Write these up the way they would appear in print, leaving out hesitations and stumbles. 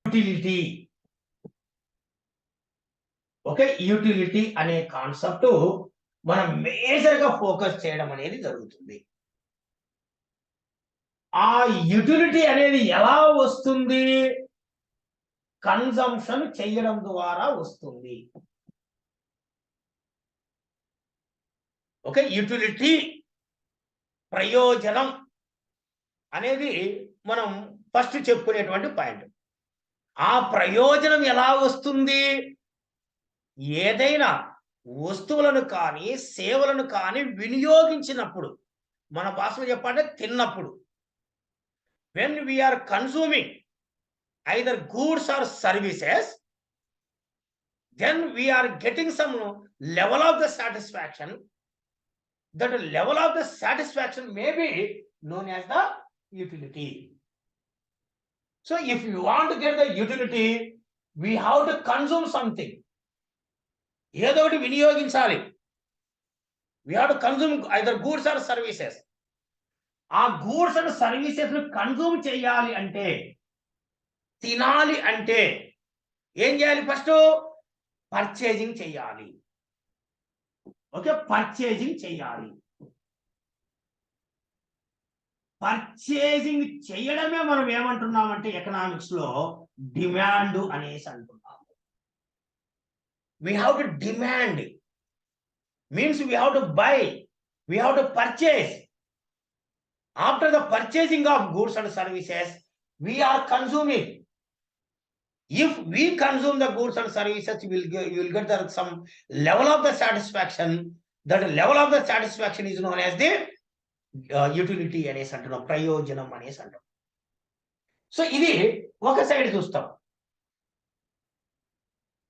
Utility. Okay, utility అనే concept మనం మేజర్గా ఫోకస్ చేయడం అనేది జరుగుతుంది. ఆ యూటిలిటీ అనేది ఎలా వస్తుంది? కన్జంప్షన్ చేయడం ద్వారా వస్తుంది. ఓకే, యూటిలిటీ ప్రయోజనం అనేది మనం ఫస్ట్ చెప్పుకునేటువంటి పాయింట్. ఆ ప్రయోజనం ఎలా వస్తుంది? ఏదైనా వస్తువులను కానీ సేవలను కానీ వినియోగించినప్పుడు, మన భాషలో చెప్పాలంటే తిన్నప్పుడు, when we are consuming either goods or services, then we are getting some level of the satisfaction. That level of the satisfaction may be known as the utility. So if you want to get the utility, we have to consume something. ఏదో ఒకటి వినియోగించాలి. We have to consume either goods or services. ఆ goods and services consume చేయాలి అంటే, తినాలి అంటే ఏం చేయాలి? ఫస్ట్ పర్చేజింగ్ చేయాలి. ఓకే, పర్చేజింగ్ చేయాలి. పర్చేజింగ్ చేయడమే మనం ఏమంటున్నామంటే ఎకనామిక్స్ లో డిమాండ్ అనేసి అంటున్నాము. We have to demand, means we have to buy, we have to purchase. After the purchasing of goods and services, we are consuming. If we consume the goods and services, you will get some level of the satisfaction. That level of the satisfaction is known as the utility అనేసి అంటున్నాం, ప్రయోజనం అనేసి అంటాం. So ఇది ఒక side చూస్తాం.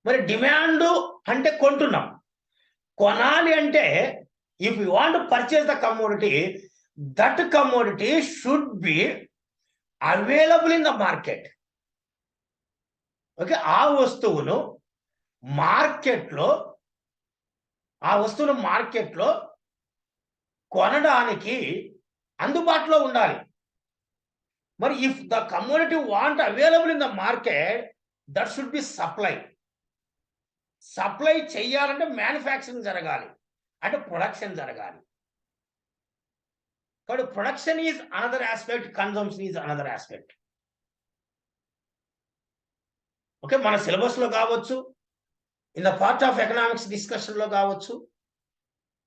మరి demand అంటే కొంటున్నాం. కొనాలి అంటే if you want to purchase the commodity, that commodity should be available in the market. Okay, ఆ వస్తువును మార్కెట్లో కొనడానికి అందుబాటులో ఉండాలి. మరి if the commodity want available in the market, that should be supply. Supply చేయాలంటే మ్యానుఫ్యాక్చరింగ్ జరగాలి, అంటే ప్రొడక్షన్ జరగాలి. కాబట్టి production is another aspect, consumption is another aspect. Okay, మన సిలబస్లో కావచ్చు, in the part of economics డిస్కషన్లో కావచ్చు,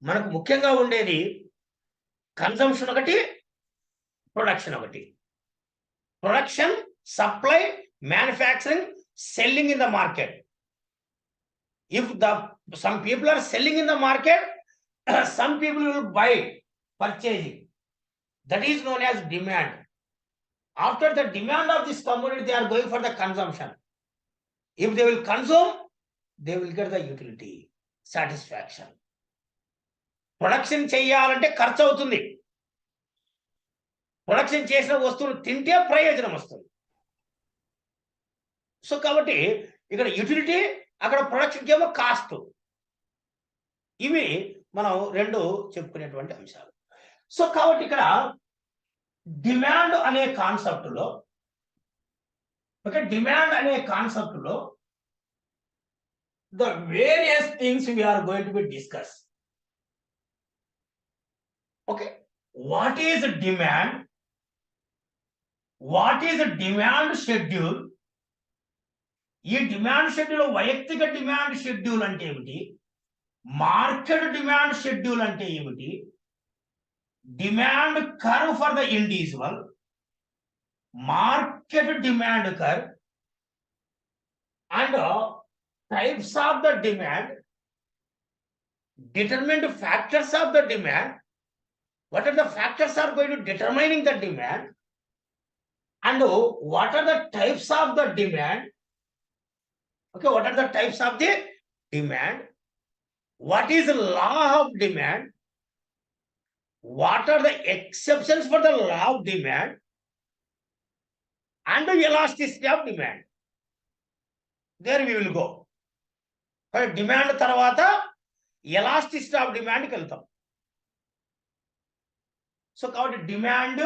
మనకు ముఖ్యంగా ఉండేది కన్జంప్షన్ ఒకటి, ప్రొడక్షన్ ఒకటి. Production, supply, manufacturing, selling in the market. If some people are selling in the market, some people will buy, purchasing. That is known as demand. After the demand of this commodity, they are going for the consumption. If they will consume, they will get the utility, satisfaction. Production చేయాలంటే ఖర్చు అవుతుంది. Production చేసిన వస్తువును తింటే ప్రయోజనం వస్తుంది. So కాబట్టి ఇక్కడ యూటిలిటీ, అక్కడ ప్రొడక్షన్కి ఏమో కాస్ట్. ఇవి మనం రెండు చెప్పుకునేటువంటి అంశాలు. సో కాబట్టి ఇక్కడ డిమాండ్ అనే కాన్సెప్ట్లో, ఓకే, డిమాండ్ అనే కాన్సెప్ట్లో the various things we are going to be discuss. Okay, what is demand? What is demand schedule? ఈ డిమాండ్ షెడ్యూల్ వైయక్తిక డిమాండ్ షెడ్యూల్ అంటే ఏమిటి? మార్కెట్ డిమాండ్ షెడ్యూల్ అంటే ఏమిటి? Demand curve for the individual, market demand curve, and types of the demand, determined factors of the demand, what are the factors are going to determining the demand, and what are the types of the demand. Okay, what are the types of the demand? What is the law of demand? What are the exceptions for the law of demand? And the elasticity of demand. There we will go. But demand tarvata elasticity of demand ki veltam. So కాబట్టి demand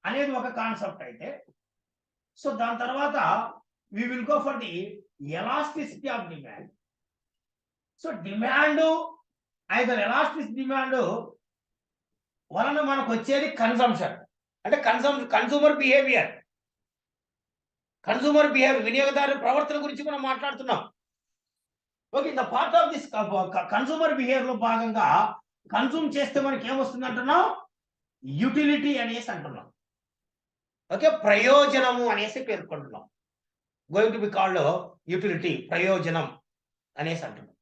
అనేది ఒక concept అయితే, so దాని తర్వాత we will go for the elasticity of demand. So demand, either elastic demand వలన మనకు వచ్చేది consumption, అంటే కన్సూమర్ బిహేవియర్ వినియోగదారు ప్రవర్తన గురించి మనం మాట్లాడుతున్నాం. Okay, the part of this consumer behaviour లో భాగంగా కన్సూమ్ చేస్తే మనకి ఏమొస్తుంది అంటున్నాం, యూటిలిటీ అనేసి అంటున్నాం. ఓకే, ప్రయోజనము అనేసి పేర్కొంటున్నాం. Going to be called utility, ప్రయోజనం అనేసి అంటున్నాం.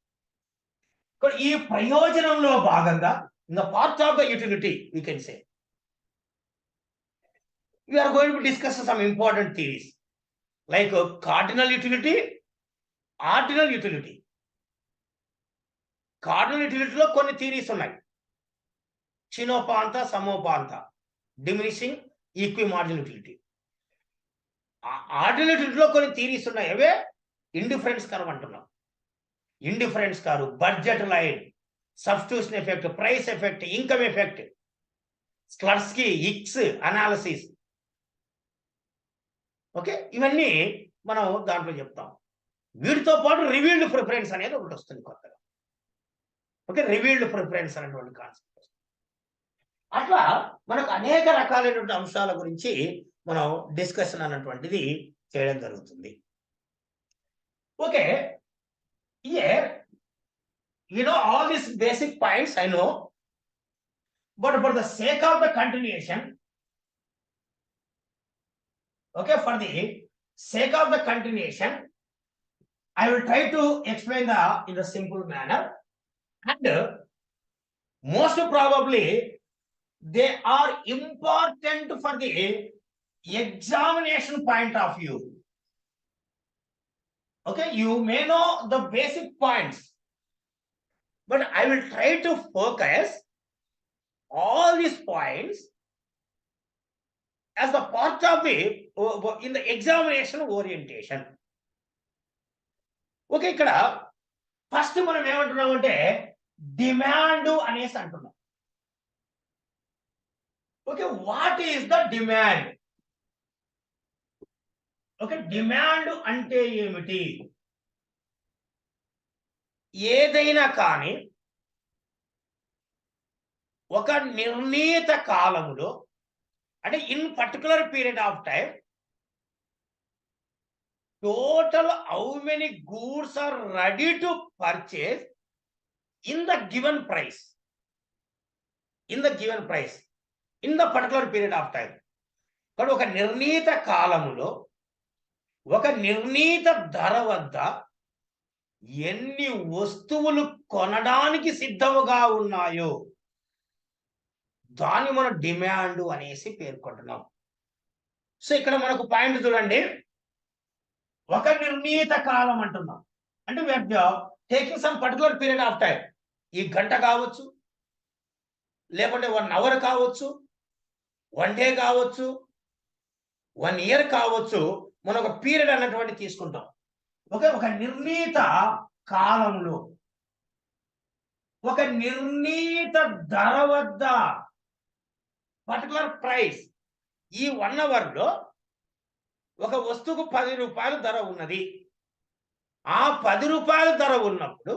ఈ ప్రయోజనంలో భాగంగా in the part of the utility, we can say we are going to discuss some important theories like cardinal utility, ordinal utility. Cardinal utility లో కొన్ని థియరీస్ ఉన్నాయి. చినోపాంత, సమోపాంత, డిమినిషింగ్, ఈక్విమార్జినల్ యూటిలిటీ. ఆర్డినల్ యూటిలిటీలో కొన్ని థియరీస్ ఉన్నాయి. అవే ఇండిఫరెన్స్ కర్వ్ అంటున్నాం. Indifference curve, budget line, substitution effect, price effect, income effect, Slutsky, Hicks analysis. Okay, ఇవన్నీ మనం దాంట్లో చెప్తాం. వీటితో పాటు రివీల్డ్ ప్రిఫరెన్స్ అనేది ఒకటి వస్తుంది కొత్తగా. ఓకే, రివీల్డ్ ప్రిఫరెన్స్ అనేటువంటి కాన్సెప్ట్. అట్లా మనకు అనేక రకాలైనటువంటి అంశాల గురించి మనం డిస్కషన్ అన్నటువంటిది చేయడం జరుగుతుంది. Okay, you know all these basic points I know, but for the sake of the continuation, okay, for the sake of the continuation, I will try to explain in the simple manner, and most probably they are important for the examination point of view. Okay, you may know the basic points, but I will try to focus all these points as the part of the in the examination orientation. Okay, ఇక్కడ first మనం ఏమంటున్నాం అంటే demand అనేసి అంటున్నాం. Okay, what is the demand? Okay, demand అంటే ఏమిటి? ఏదైనా కానీ ఒక నిర్ణీత కాలములో, అంటే in particular period of time, total how many goods are ready to purchase in the given price, in the particular period of time. కానీ ఒక నిర్ణీత కాలములో ఒక నిర్ణీత ధర వద్ద ఎన్ని వస్తువులు కొనడానికి సిద్ధముగా ఉన్నాయో దాన్ని మనం డిమాండ్ అనేసి పేర్కొంటున్నాం. సో ఇక్కడ మనకు పాయింట్ చూడండి, ఒక నిర్ణీత కాలం అంటున్నాం అంటే we are taking some particular period of time. ఈ గంట కావచ్చు, లేకుంటే 1 hour కావచ్చు, 1 day కావచ్చు, 1 year కావచ్చు. మనం ఒక పీరియడ్ అన్నటువంటి తీసుకుంటాం. ఓకే, ఒక నిర్ణీత కాలంలో ఒక నిర్ణీత ధర వద్ద పర్టికులర్ ప్రైస్, ఈ 1 hour లో ఒక వస్తువుకు 10 రూపాయలు ధర ఉన్నది. ఆ 10 రూపాయల ధర ఉన్నప్పుడు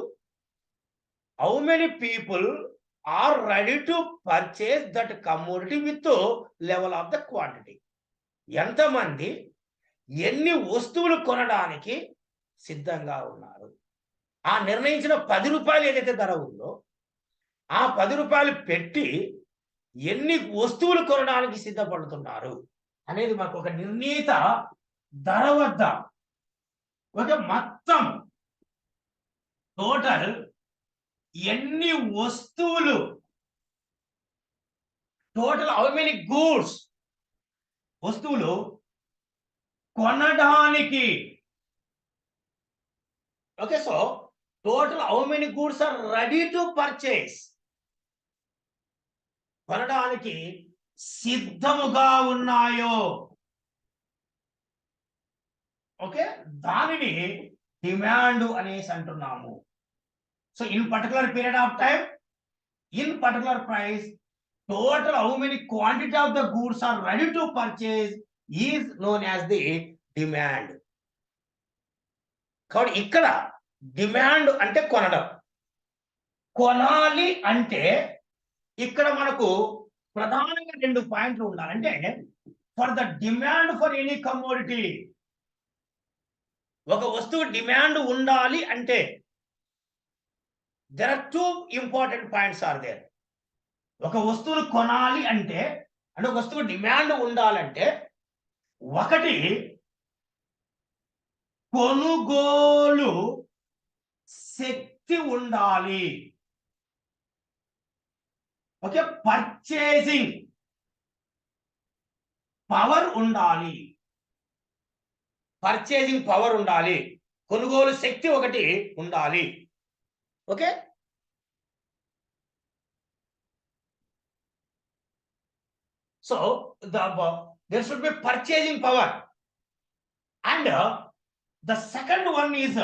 how many people are ready to purchase that commodity with level of the quantity. ఎంతమంది ఎన్ని వస్తువులు కొనడానికి సిద్ధంగా ఉన్నారు? ఆ నిర్ణయించిన 10 రూపాయలు ఏదైతే ధర ఉందో ఆ 10 రూపాయలు పెట్టి ఎన్ని వస్తువులు కొనడానికి సిద్ధపడుతున్నారు అనేది మాకు ఒక నిర్ణీత ధర వద్ద ఒక మొత్తం టోటల్ ఎన్ని వస్తువులు, టోటల్ హౌ మెనీ గూడ్స్, వస్తువులు కొనడానికి. Okay, so total how many goods are ready to purchase, కొనడానికి సిద్ధముగా ఉన్నాయో, ఓకే, దానిని డిమాండ్ అనేసి అంటున్నాము. So in particular period of time, in particular price, total how many quantity of the goods are ready to purchase is known as the demand. కాబట్టి ఇక్కడ demand అంటే కొనడం, కొనాలి అంటే ఇక్కడ మనకు ప్రధానంగా 2 పాయింట్లు ఉండాలి. అంటే for the demand for any commodity, ఒక వస్తువు డిమాండ్ ఉండాలి అంటే there are 2 important points are there. ఒక వస్తువును కొనాలి అంటే ఒక వస్తువు డిమాండ్ ఉండాలంటే ఒకటి కొనుగోలు శక్తి ఉండాలి. ఓకే, పర్చేసింగ్ పవర్ ఉండాలి. పర్చేసింగ్ పవర్ ఉండాలి, కొనుగోలు శక్తి ఒకటి ఉండాలి. Okay, so there should be purchasing power, and the second one is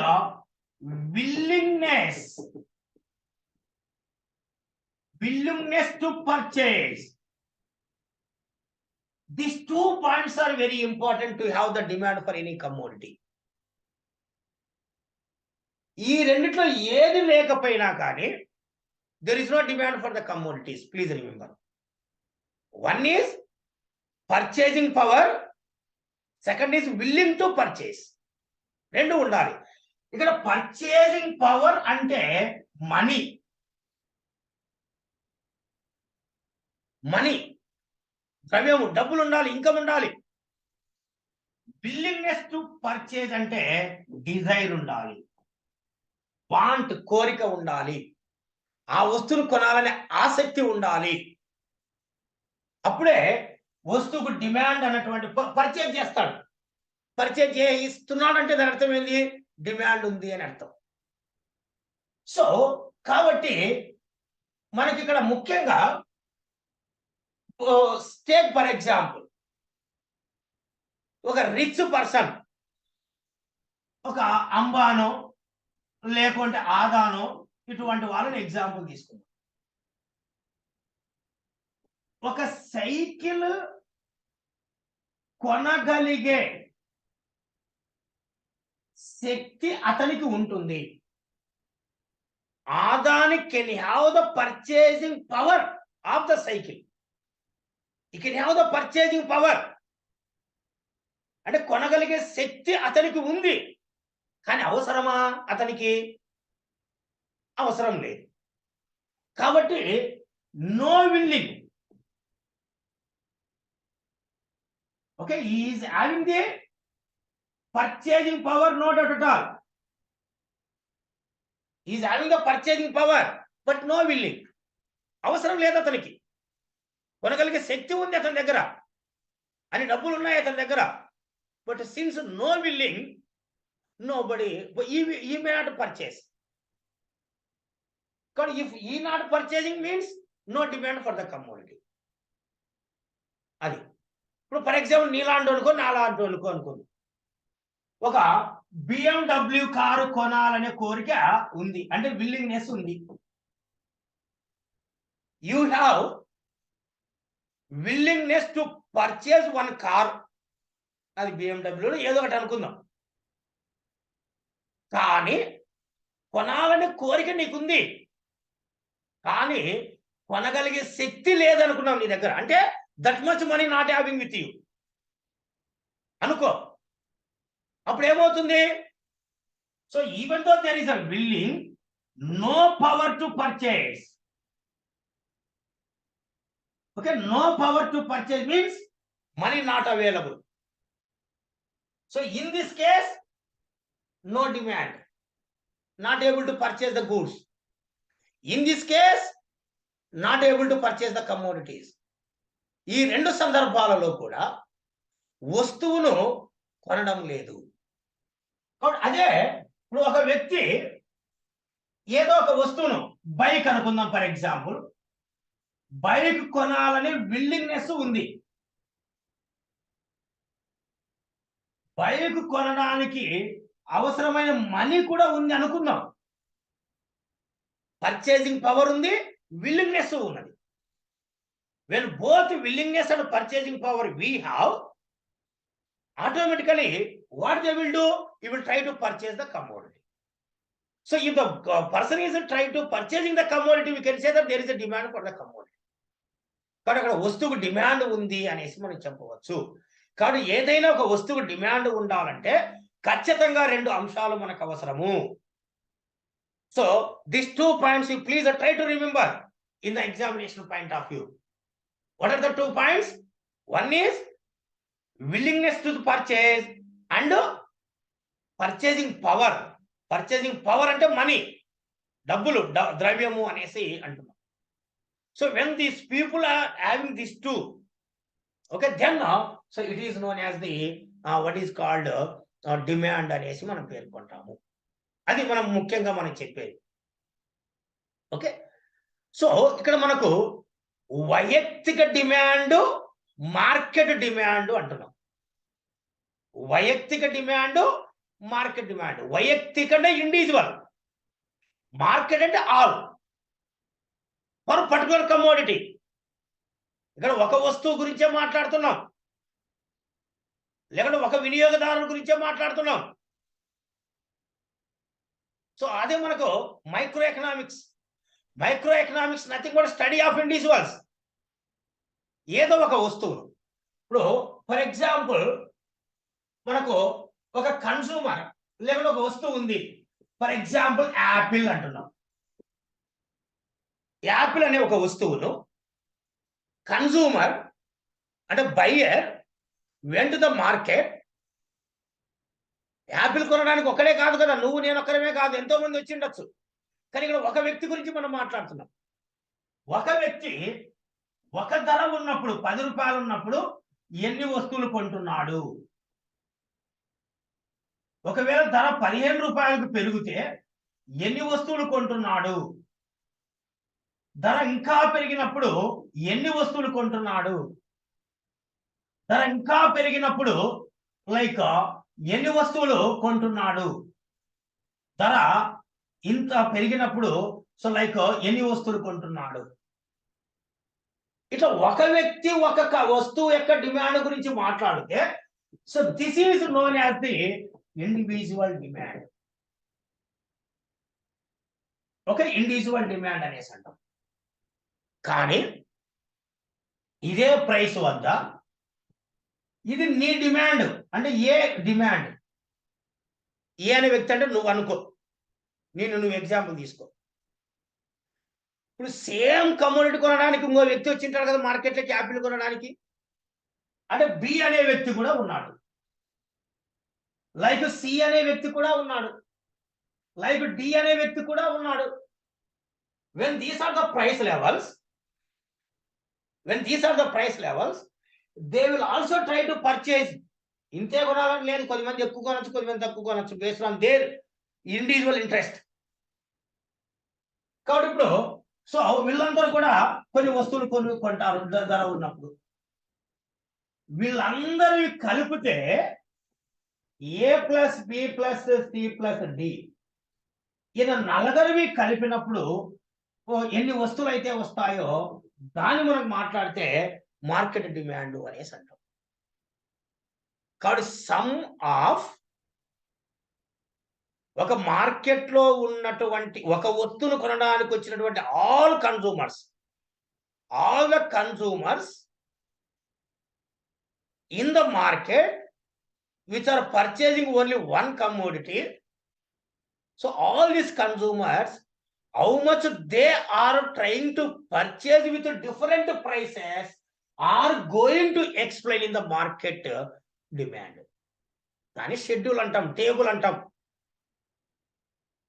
willingness to purchase. These 2 points are very important to have the demand for any commodity. ఈ రెండిట్లో ఏది లేకపోయినా కానీ there is no demand for the commodities. Please remember, one is purchasing power, second is willing to purchase. రెండు ఉండాలి. ఇక్కడ purchasing power అంటే money, ద్రవ్యము, డబ్బులు ఉండాలి, ఇన్కమ్ ఉండాలి. విల్లింగ్నెస్ టు పర్చేజ్ అంటే డిజైర్ ఉండాలి, వాంట్, కోరిక ఉండాలి, ఆ వస్తువును కొనాలనే ఆసక్తి ఉండాలి. అప్పుడే వస్తువుకు డిమాండ్ అన్నటువంటి పర్చేజ్ చేస్తాడు. పర్చేజ్ చేయిస్తున్నాడు అంటే దాని అర్థం ఏంది? డిమాండ్ ఉంది అని అర్థం. సో కాబట్టి మనకి ఇక్కడ ముఖ్యంగా టేక్ ఫర్ ఎగ్జాంపుల్, ఒక రిచ్ పర్సన్, ఒక అంబానో లేకుంటే ఆదానో ఇటువంటి వాళ్ళని ఎగ్జాంపుల్ తీసుకుందాం. ఒక సైకిల్ కొనగలిగే శక్తి అతనికి ఉంటుంది. Adani can have the purchasing power of the cycle. He can have the purchasing power. అంటే కొనగలిగే శక్తి అతనికి ఉంది, కానీ అవసరమా అతనికి? అవసరం లేదు. కాబట్టి no willing. Okay, he is having the purchasing power, no doubt at all. He is having the purchasing power, but no willing. అవసరం లేదు అతనికి. కొనగలిగే శక్తి ఉంది అతని దగ్గర, అని డబ్బులు ఉన్నాయి అతని దగ్గర. But since no willing, nobody, he may not purchase. Because if he not purchasing means no demand for the commodity. అది ఇప్పుడు ఫర్ ఎగ్జాంపుల్ నీలాంటి అనుకో, నాలాంటి అనుకో, ఒక BMW కారు కొనాలనే కోరిక ఉంది, అంటే విల్లింగ్నెస్ ఉంది. You have willingness to purchase one car. అది BMW ఏదో ఒకటి అనుకుందాం. కానీ కొనాలనే కోరిక నీకుంది, కానీ కొనగలిగే శక్తి లేదనుకున్నాం నీ దగ్గర. అంటే that much money not having with you అనుకో. అప్పుడు ఏమవుతుంది? So even though there is a willing, no power to purchase. Okay, no power to purchase means money not available. So in this case, no demand, not able to purchase the goods. In this case, not able to purchase the commodities. ఈ రెండు సందర్భాలలో కూడా వస్తువును కొనడం లేదు. అదే ఇప్పుడు ఒక వ్యక్తి ఏదో ఒక వస్తువును, బైక్ అనుకుందాం ఫర్ ఎగ్జాంపుల్, బైక్ కొనాలని విల్లింగ్నెస్ ఉంది. బైక్ కొనడానికి అవసరమైన మనీ కూడా ఉంది అనుకుందాం. పర్చేసింగ్ పవర్ ఉంది, విల్లింగ్నెస్ ఉన్నది. when both willingness and purchasing power we have, automatically what they will do? He will try to purchase the commodity. So if the person is trying to purchasing the commodity, we can say that there is a demand for the commodity. కాబట్టి అక్కడ వస్తువుకు demand ఉంది అనేసి మనం చెప్పవచ్చు. కాబట్టి ఏదైనా ఒక వస్తువుకు డిమాండ్ ఉండాలంటే ఖచ్చితంగా రెండు అంశాలు మనకు అవసరము. So these 2 points you please try to remember in the examination point of view. What are the 2 points? One is willingness to purchase and purchasing power. Purchasing power అంటే మనీ, డబ్బులు, ద్రవ్యము అనేసి అంటున్నాం. So when these people are having these two, okay, then so it is known as the what is called demand అనేసి మనం పేర్కొంటాము. అది మనం ముఖ్యంగా మనం చెప్పేది. ఓకే, సో ఇక్కడ మనకు వైయక్తిక డిమాండ్, మార్కెట్ డిమాండ్ అంటున్నాం. వైయక్తిక డిమాండ్, మార్కెట్ డిమాండ్. వైయక్తిక అంటే ఇండివిజువల్, మార్కెట్ అంటే ఆల్ ఫర్ పర్టికులర్ కమోడిటీ. ఇక్కడ ఒక వస్తువు గురించే మాట్లాడుతున్నాం, లేకుంటే ఒక వినియోగదారుల గురించే మాట్లాడుతున్నాం. సో అదే మనకు micro economics. Micro economics nothing but study of individuals. ఏదో ఒక వస్తువును, ఇప్పుడు ఫర్ ఎగ్జాంపుల్ మనకు ఒక కన్సూమర్ లేకుంటే ఒక వస్తువు ఉంది. ఫర్ ఎగ్జాంపుల్ యాపిల్ అంటున్నాం. యాపిల్ అనే ఒక వస్తువును కన్సూమర్ అంటే buyer went the market. Apple కొనడానికి ఒక్కడే కాదు కదా, నువ్వు నేను ఒక్కరమే కాదు, ఎంతో మంది వచ్చి ఉండొచ్చు. కానీ ఇక్కడ ఒక వ్యక్తి గురించి మనం మాట్లాడుతున్నాం. ఒక వ్యక్తి ఒక ధర ఉన్నప్పుడు, 10 రూపాయలు ఉన్నప్పుడు ఎన్ని వస్తువులు కొంటున్నాడు? ఒకవేళ ధర 15 రూపాయలకు పెరిగితే ఎన్ని వస్తువులు కొంటున్నాడు? ధర ఇంకా పెరిగినప్పుడు ఎన్ని వస్తువులు కొంటున్నాడు? ధర ఇంకా పెరిగినప్పుడు లైక్ ఎన్ని వస్తువులు కొంటున్నాడు? ధర ఇంత పెరిగినప్పుడు సో లైక్ ఎన్ని వస్తువులు కొంటున్నాడు? ఇట్లా ఒక వ్యక్తి ఒక వస్తువు యొక్క డిమాండ్ గురించి మాట్లాడితే so this is known as the individual demand. Okay, individual demand అనేసి అంటాం. కానీ ఇదే ప్రైస్ వద్ద ఇది నీ డిమాండ్ అంటే ఏ డిమాండ్, ఏ అనే వ్యక్తి అంటే నువ్వు అనుకో, నువ్వు ఎగ్జాంపుల్ తీసుకో. ఇప్పుడు సేమ్ కమోడిటీ కొనడానికి ఇంకో వ్యక్తి వచ్చింటాడు కదా మార్కెట్లోకి, యాపిల్ కొనడానికి. అంటే బి అనే వ్యక్తి కూడా ఉన్నాడు, లైక్ సి అనే వ్యక్తి కూడా ఉన్నాడు, లైక్ డి అనే వ్యక్తి కూడా ఉన్నాడు. when these are the price levels they will also try to purchase. ఇంతే కొనాలని లేదు, కొంతమంది ఎక్కువ కొనొచ్చు, కొంతమంది తక్కువ కొనొచ్చు, based on their individual interest. కాబట్టి ఇప్పుడు సో వీళ్ళందరూ కూడా కొన్ని వస్తువులు కొంటారు ధర ఉన్నప్పుడు. వీళ్ళందరూ కలిపితే A plus B plus C plus D, ఈయన నలుగురివి కలిపినప్పుడు ఎన్ని వస్తువులు అయితే వస్తాయో దాన్ని మనం మాట్లాడితే మార్కెట్ డిమాండ్ అనేసి అంటాం. కాబట్టి సమ్ ఆఫ్ ఒక మార్కెట్లో ఉన్నటువంటి ఒక వస్తువును కొనడానికి వచ్చినటువంటి all the consumers in the market which are purchasing only one commodity. So all these consumers, how much they are trying to purchase with different prices are going to explain in the market demand. దాని schedule అంటాం, table అంటాం.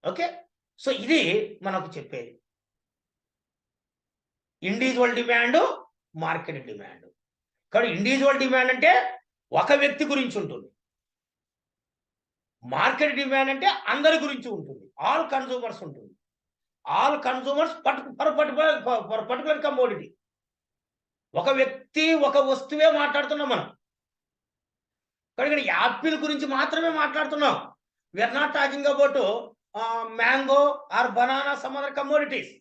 Okay, so ఇది మనకు చెప్పేది individual demand, market demand. కానీ individual demand అంటే ఒక వ్యక్తి గురించి ఉంటుంది, మార్కెట్ డిమాండ్ అంటే అందరి గురించి ఉంటుంది, ఆల్ కన్సూమర్స్ ఉంటుంది. All consumers particular commodity. ఒక వ్యక్తి ఒక వస్తువే మాట్లాడుతున్నాం మనం. కానీ ఇక్కడ యాపిల్ గురించి మాత్రమే మాట్లాడుతున్నాం. We are not talking about mango or banana, some other commodities.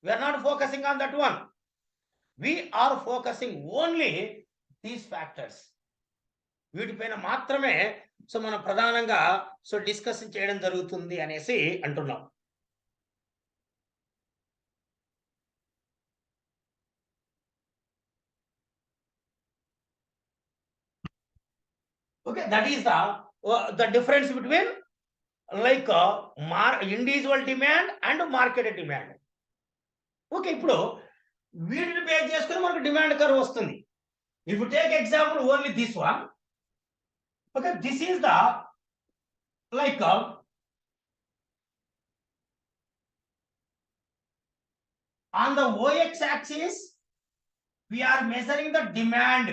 We are not focusing on that one. We are focusing only these factors. వీటిపైన మాత్రమే సో మనం ప్రధానంగా డిస్కషన్ చేయడం జరుగుతుంది అనేసి అంటున్నాం. Okay, that is the difference between like individual demand and market demand. Okay, ఇప్పుడు వీటిని బేస్ చేసుకుని మనకు డిమాండ్ కర్వ్ వస్తుంది. If you take example only this one, okay, this is the like on the OX axis we are measuring the demand,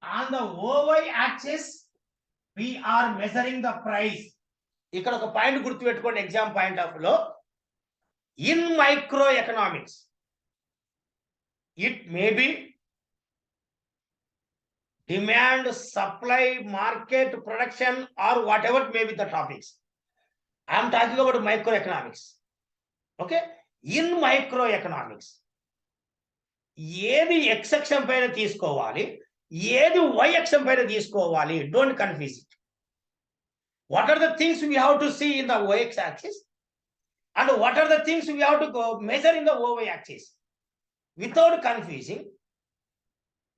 on the OY axis we are measuring the price. ఇక్కడ ఒక point గుర్తుపెట్టుకోండి exam point of లో. In microeconomics, it may be demand, supply, market, production, or whatever may be the topics. I am talking about microeconomics. Okay, in microeconomics, ఏది x అక్షం పైన తీసుకోవాలి, ఏది y అక్షం పైన తీసుకోవాలి, don't confuse it. What are the things we have to see in the OX axis and what are the things we have to measure in the OY axis without confusing.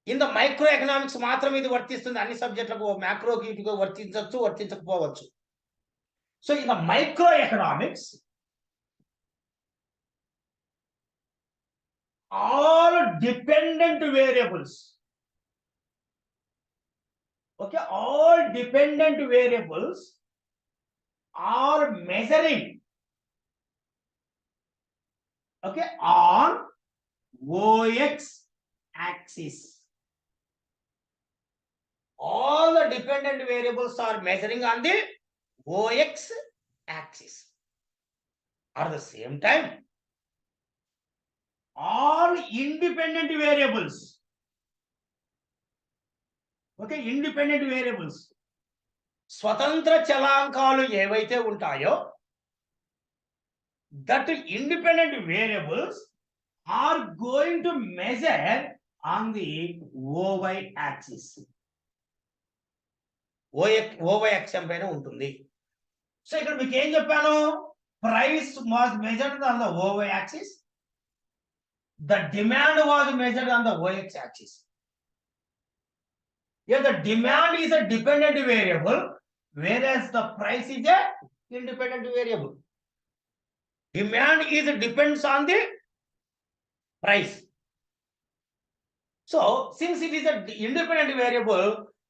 In the microeconomics మాత్రం ఇది వర్తిస్తుంది అన్ని సబ్జెక్టులకు, మ్యాక్రోకి ఇటుకు వర్తించవచ్చు, వర్తించకపోవచ్చు. So in the microeconomics, all dependent variables, okay, all dependent variables are measuring, okay, on OX axis. All the dependent variables are measuring on the OX axis. At the same time, all independent variables, okay, independent variables, స్వతంత్ర చలాంకాలు ఏవైతే ఉంటాయో, that independent variables are going to measure on the OY axis. OY అక్షం పైన ఉంటుంది. So ఇక్కడ మీకు ఏం చెప్పాను, price was measured on the OY axis, the demand was measured on the OX axis. Here the demand is a dependent variable whereas the price is a independent variable. Demand depends on the price. So since it is an independent variable,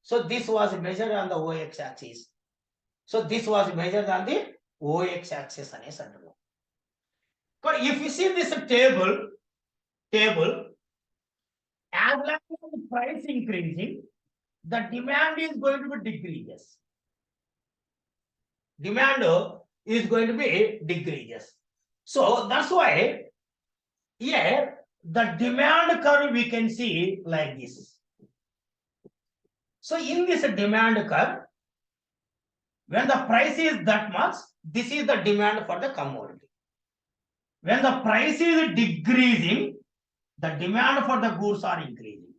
so this was measured on the OX axis. So this was measured on the OX axis అనేసి అంటున్నాం. But if you see this table, as long as the price increasing, the demand is going to be decreases. Demand is going to be decreases. So that's why here the demand curve we can see like this. So in this demand curve, when the price is that much, this is the demand for the commodity. When the price is decreasing, the demand for the goods are increasing.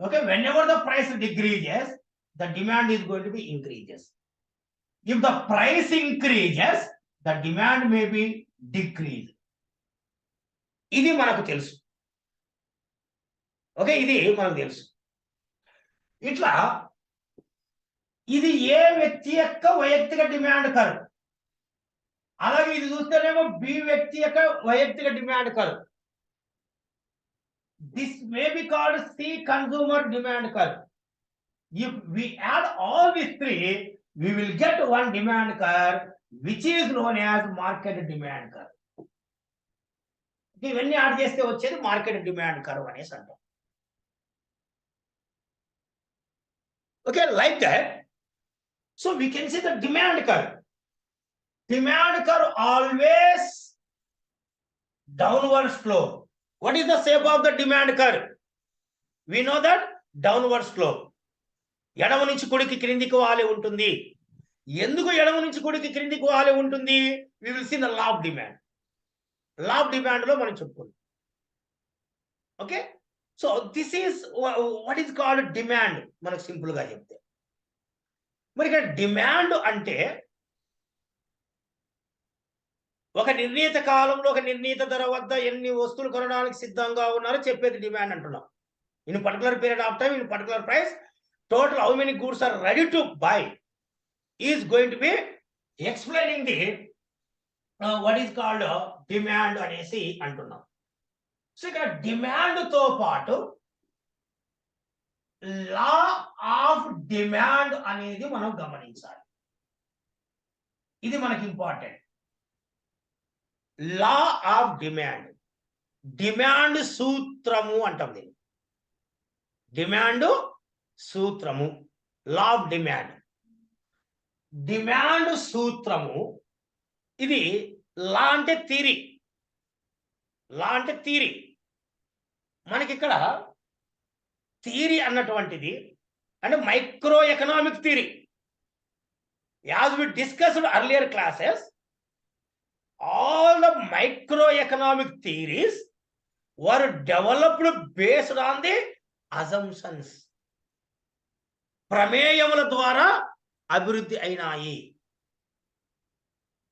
Okay, whenever the price decreases, the demand is going to be increases. If the price increases, the demand may be decreased. ఇది మనకు తెలుసు. Okay, ఇది మనకు తెలుసు. ఇట్లా ఇది ఏ వ్యక్తి యొక్క వైయక్తిక డిమాండ్ కర్వ్, అలాగే ఇది చూస్తేనేమో బి వ్యక్తి యొక్క వైయక్తిక demand curve. This may be called C consumer demand curve. If we add all these three, we will get one demand curve which is known as market demand curve. ఇవన్నీ add చేస్తే వచ్చేది market demand curve అనేసి అంటాం. Okay, like that. So we can see the demand curve. Demand curve always downward slope. What is the shape of the demand curve? We know that downward slope. ఎడమ నుంచి కుడికి క్రిందికి వాలి ఉంటుంది. ఎందుకు ఎడమ నుంచి కుడికి క్రిందికి వాలి ఉంటుంది? We will see the law of demand. Law of demand లో మనం చెప్పుకుందాం. Okay, so this is what is called demand, మనకు సింపుల్ గా చెప్తే. మరి ఇక్కడ డిమాండ్ అంటే ఒక నిర్ణీత కాలంలో ఒక నిర్ణీత ధర వద్ద ఎన్ని వస్తువులు కొనడానికి సిద్ధంగా ఉన్నారో చెప్పేది డిమాండ్ అంటున్నాం. In particular period of time, in particular price, total how many goods are ready to buy is going to be explaining the what is called demand అనేసి అంటున్నాం. సో ఇక్కడ డిమాండ్ తో పాటు లా ఆఫ్ డిమాండ్ అనేది మనం గమనించాలి. ఇది మనకి important. Law of demand, demand సూత్రము అంటాం దీన్ని. డిమాండ్ సూత్రము, లా ఆఫ్ డిమాండ్, డిమాండ్ సూత్రము. ఇది లా అంటే థియరీ, లా అంటే థియరీ. మనకి ఇక్కడ థియరీ అన్నటువంటిది అంటే micro economic theory. As we discussed earlier classes, all the microeconomic theories were developed based on the assumptions. ప్రమేయముల ద్వారా అభివృద్ధి అయినాయి.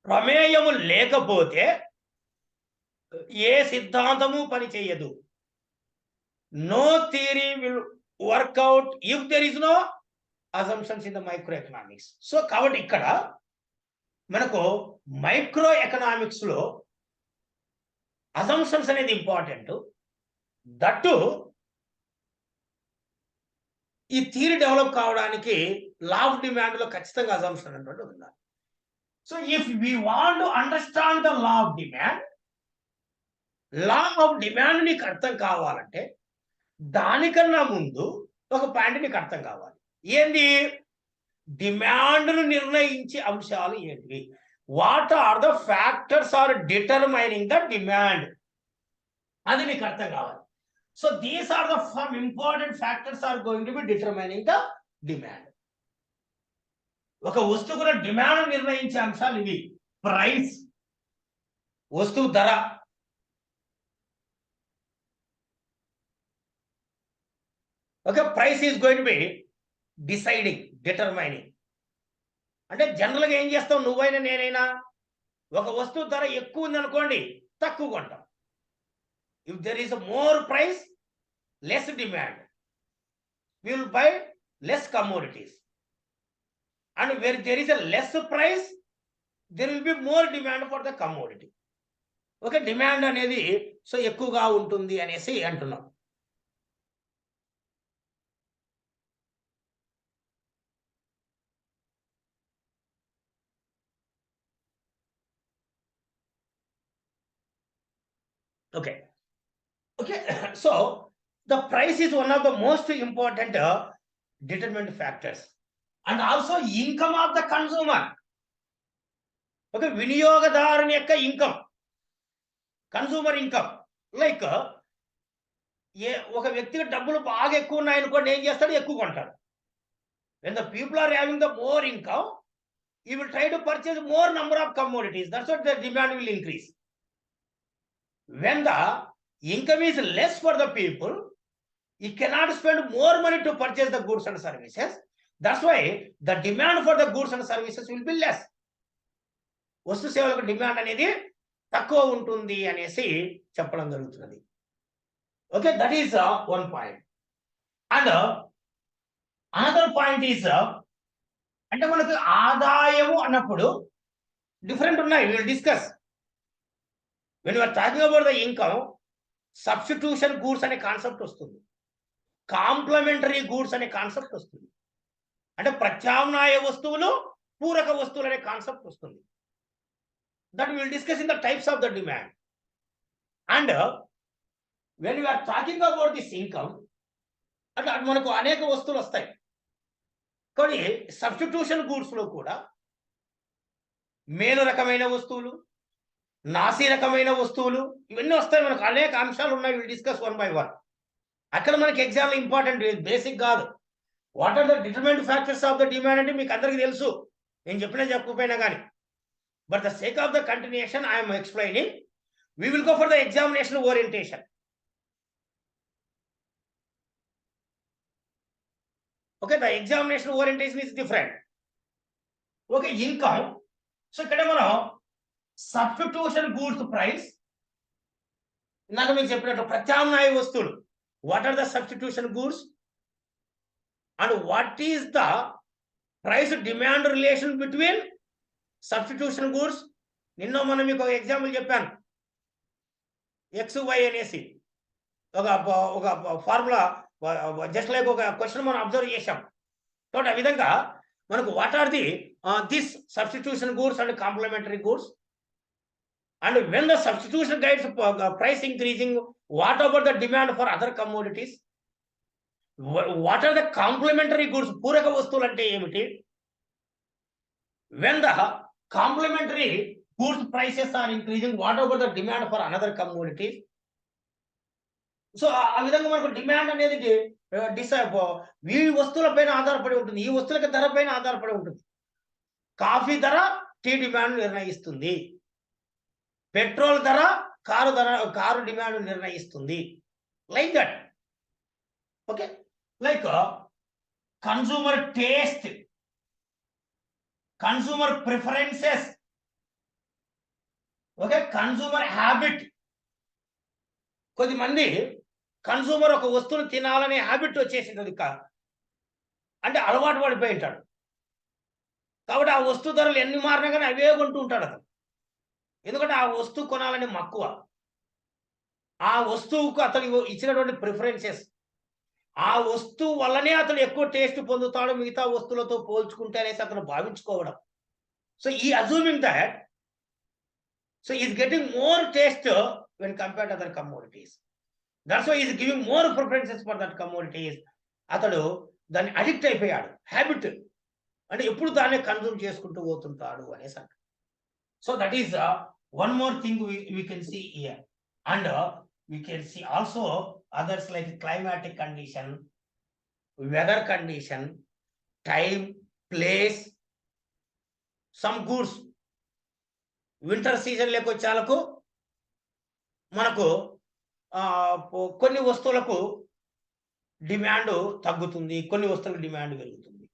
ప్రమేయము లేకపోతే ఏ సిద్ధాంతము పని చేయదు. No theory will work out if there is no assumptions in the micro economics. So కాబట్టి ఇక్కడ మనకు మైక్రో ఎకనామిక్స్ లో అసంప్షన్స్ అనేది ఇంపార్టెంట్. దట్టు ఈ థియరీ డెవలప్ కావడానికి లా ఆఫ్ డిమాండ్ లో ఖచ్చితంగా అసంప్షన్ అనేటువంటి ఉండాలి. So if we want to understand the law of demand, law of demand నీకు అర్థం కావాలంటే దానికన్నా ముందు ఒక పాయింట్ నీకు అర్థం కావాలి. ఏంది? డిమాండ్ను నిర్ణయించే అంశాలు ఏంటివి? What are the factors are determining the demand, అది నీకు అర్థం కావాలి. So these are the some important factors are going to be determining the demand. ఒక వస్తువుల డిమాండ్ నిర్ణయించే అంశాలు ఇవి. ప్రైస్, వస్తువు ధర. Okay, price is going to be deciding, determining. అంటే జనరల్గా ఏం చేస్తాం, నువ్వైనా నేనైనా ఒక వస్తువు ధర ఎక్కువ ఉంది అనుకోండి, తక్కువ కొంటాం. If there is more price, less demand, we will buy less commodities. And where there is a less price, there will be more demand for the commodity. Okay, demand అనేది సో ఎక్కువగా ఉంటుంది అనేసి అంటున్నాం. Okay, okay. So the price is one of the most important determinant factors, and also income of the consumer. Okay, వినియోగదారుని యొక్క income, consumer income. Like ఒక వ్యక్తికి డబ్బులు బాగా ఎక్కువ ఉన్నాయనుకోండి, ఏం చేస్తాడు? ఎక్కువ కొంటాడు. when the people are having the more income, he will try to purchase more number of commodities. That's what the demand will increase. When the income is less for the people, he cannot spend more money to purchase the goods and services. That's why the demand for the goods and services will be less. వస్తు సేవలకు demand అనేది తక్కువ ఉంటుంది అనేసి చెప్పడం జరుగుతున్నది. Okay, that is one point. And another point is, అంటే మనకు ఆదాయము అన్నప్పుడు డిఫరెంట్ ఉన్నాయి. Will discuss. when you are talking about the income, substitution goods అనే కాన్సెప్ట్ వస్తుంది, కాంప్లిమెంటరీ గూడ్స్ అనే కాన్సెప్ట్ వస్తుంది. అంటే ప్రత్యామ్నాయ వస్తువులు, పూరక వస్తువులు అనే కాన్సెప్ట్ వస్తుంది. That will discuss in the types of the demand. And when you are talking about this income, అంటే మనకు అనేక వస్తువులు వస్తాయి. కానీ సబ్స్టిట్యూషన్ గూడ్స్ లో కూడా మేలు రకమైన వస్తువులు, నాసి రకమైన వస్తువులు, ఇవన్నీ వస్తాయి. మనకు అనేక అంశాలు ఉన్నాయి. Will discuss one by one. అక్కడ మనకి ఎగ్జామ్ ఇంపార్టెంట్, బేసిక్ కాదు. What are the determinant factors of the demand అంటే మీకు అందరికీ తెలుసు, నేను చెప్పినా చెప్పకపోయినా కానీ. But the sake of the continuation I'm explaining. We will go for the examination orientation. Okay, the examination orientation is different. Okay, income. So ఇక్కడ మనం సబ్స్టిట్యూషన్ గూడ్స్ ప్రైస్, ఇందాక మీకు చెప్పినట్టు ప్రత్యామ్నాయ వస్తువులు, what are the substitution goods and what is the price demand relation between substitution goods. నిన్న మనం మీకు ఒక ఎగ్జాంపుల్ చెప్పాను, XY అనేసి ఒక ఫార్ములా, జస్ట్ లైక్ ఒక క్వశ్చన్ మనం అబ్జర్వ్ చేశాం. కాబట్టి ఆ విధంగా మనకు what are the this substitution goods and complementary goods, and when the substitution guides price increasing, what about the demand for other commodities, what are the complementary goods, పూరక వస్తువులు అంటే ఏమిటి, when the complementary goods prices are increasing, what about the demand for another commodities. So ఆ విధంగా మనకు demand అనేది ఈ వస్తువుల పైన ఆధారపడి ఉంటుంది, ఈ వస్తువులకి ధర పైన ఆధారపడి ఉంటుంది. కాఫీ ధర టీ డిమాండ్ నిర్ణయిస్తుంది, పెట్రోల్ ధర కారు డిమాండ్ నిర్ణయిస్తుంది, like that. Okay, like consumer taste, consumer preferences, okay, consumer habit. కొద్దిమంది కన్సూమర్ ఒక వస్తువును తినాలనే హ్యాబిట్ వచ్చేసింది, అంటే అలవాటు పడిపోయి ఉంటాడు. కాబట్టి ఆ వస్తువు ధరలు ఎన్ని మారినా కానీ అవే కొంటూ ఉంటాడు అతను, ఎందుకంటే ఆ వస్తువు కొనాలని మక్కువ, ఆ వస్తువుకు అతను ఇచ్చినటువంటి ప్రిఫరెన్సెస్, ఆ వస్తువు వల్లనే అతను ఎక్కువ టేస్ట్ పొందుతాడు మిగతా వస్తువులతో పోల్చుకుంటే అనేసి అతను భావించుకోవడం. సో ఈ assuming that, so is getting more taste when compared to other commodities. That's why he is giving more preferences for that commodities. అతడు దాన్ని అడిక్ట్ అయిపోయాడు, హ్యాబిట్ అంటే ఎప్పుడు దాన్ని కన్జ్యూమ్ చేసుకుంటూ పోతుంటాడు అనేసి అంట. So that is one more thing we can see here. And we can see also others like climatic condition, weather condition, time, place. Some goods winter season లేకొచ్చాలకు మనకు కొన్ని వస్తువులకు డిమాండ్ తగ్గుతుంది, కొన్ని వస్తువులకు డిమాండ్ పెరుగుతుంది.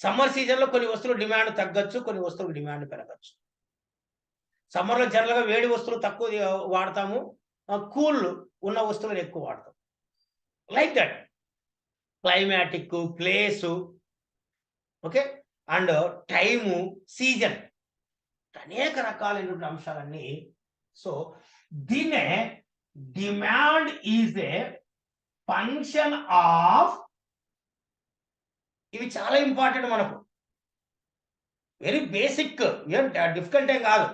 సమ్మర్ సీజన్లో కొన్ని వస్తువులు డిమాండ్ తగ్గచ్చు, కొన్ని వస్తువులకు డిమాండ్ పెరగచ్చు. సమ్మర్లో జనరల్గా వేడి వస్తువులు తక్కువ వాడతాము, కూల్ ఉన్న వస్తువులు ఎక్కువ వాడతాం, like that. Climatic, place, okay, and time, season, అనేక రకాలైనటువంటి అంశాలన్నీ. సో దీన్నే demand is a function of, ఇవి చాలా ఇంపార్టెంట్ మనకు, వెరీ బేసిక్, ఏం డిఫికల్ట్ ఏం కాదు.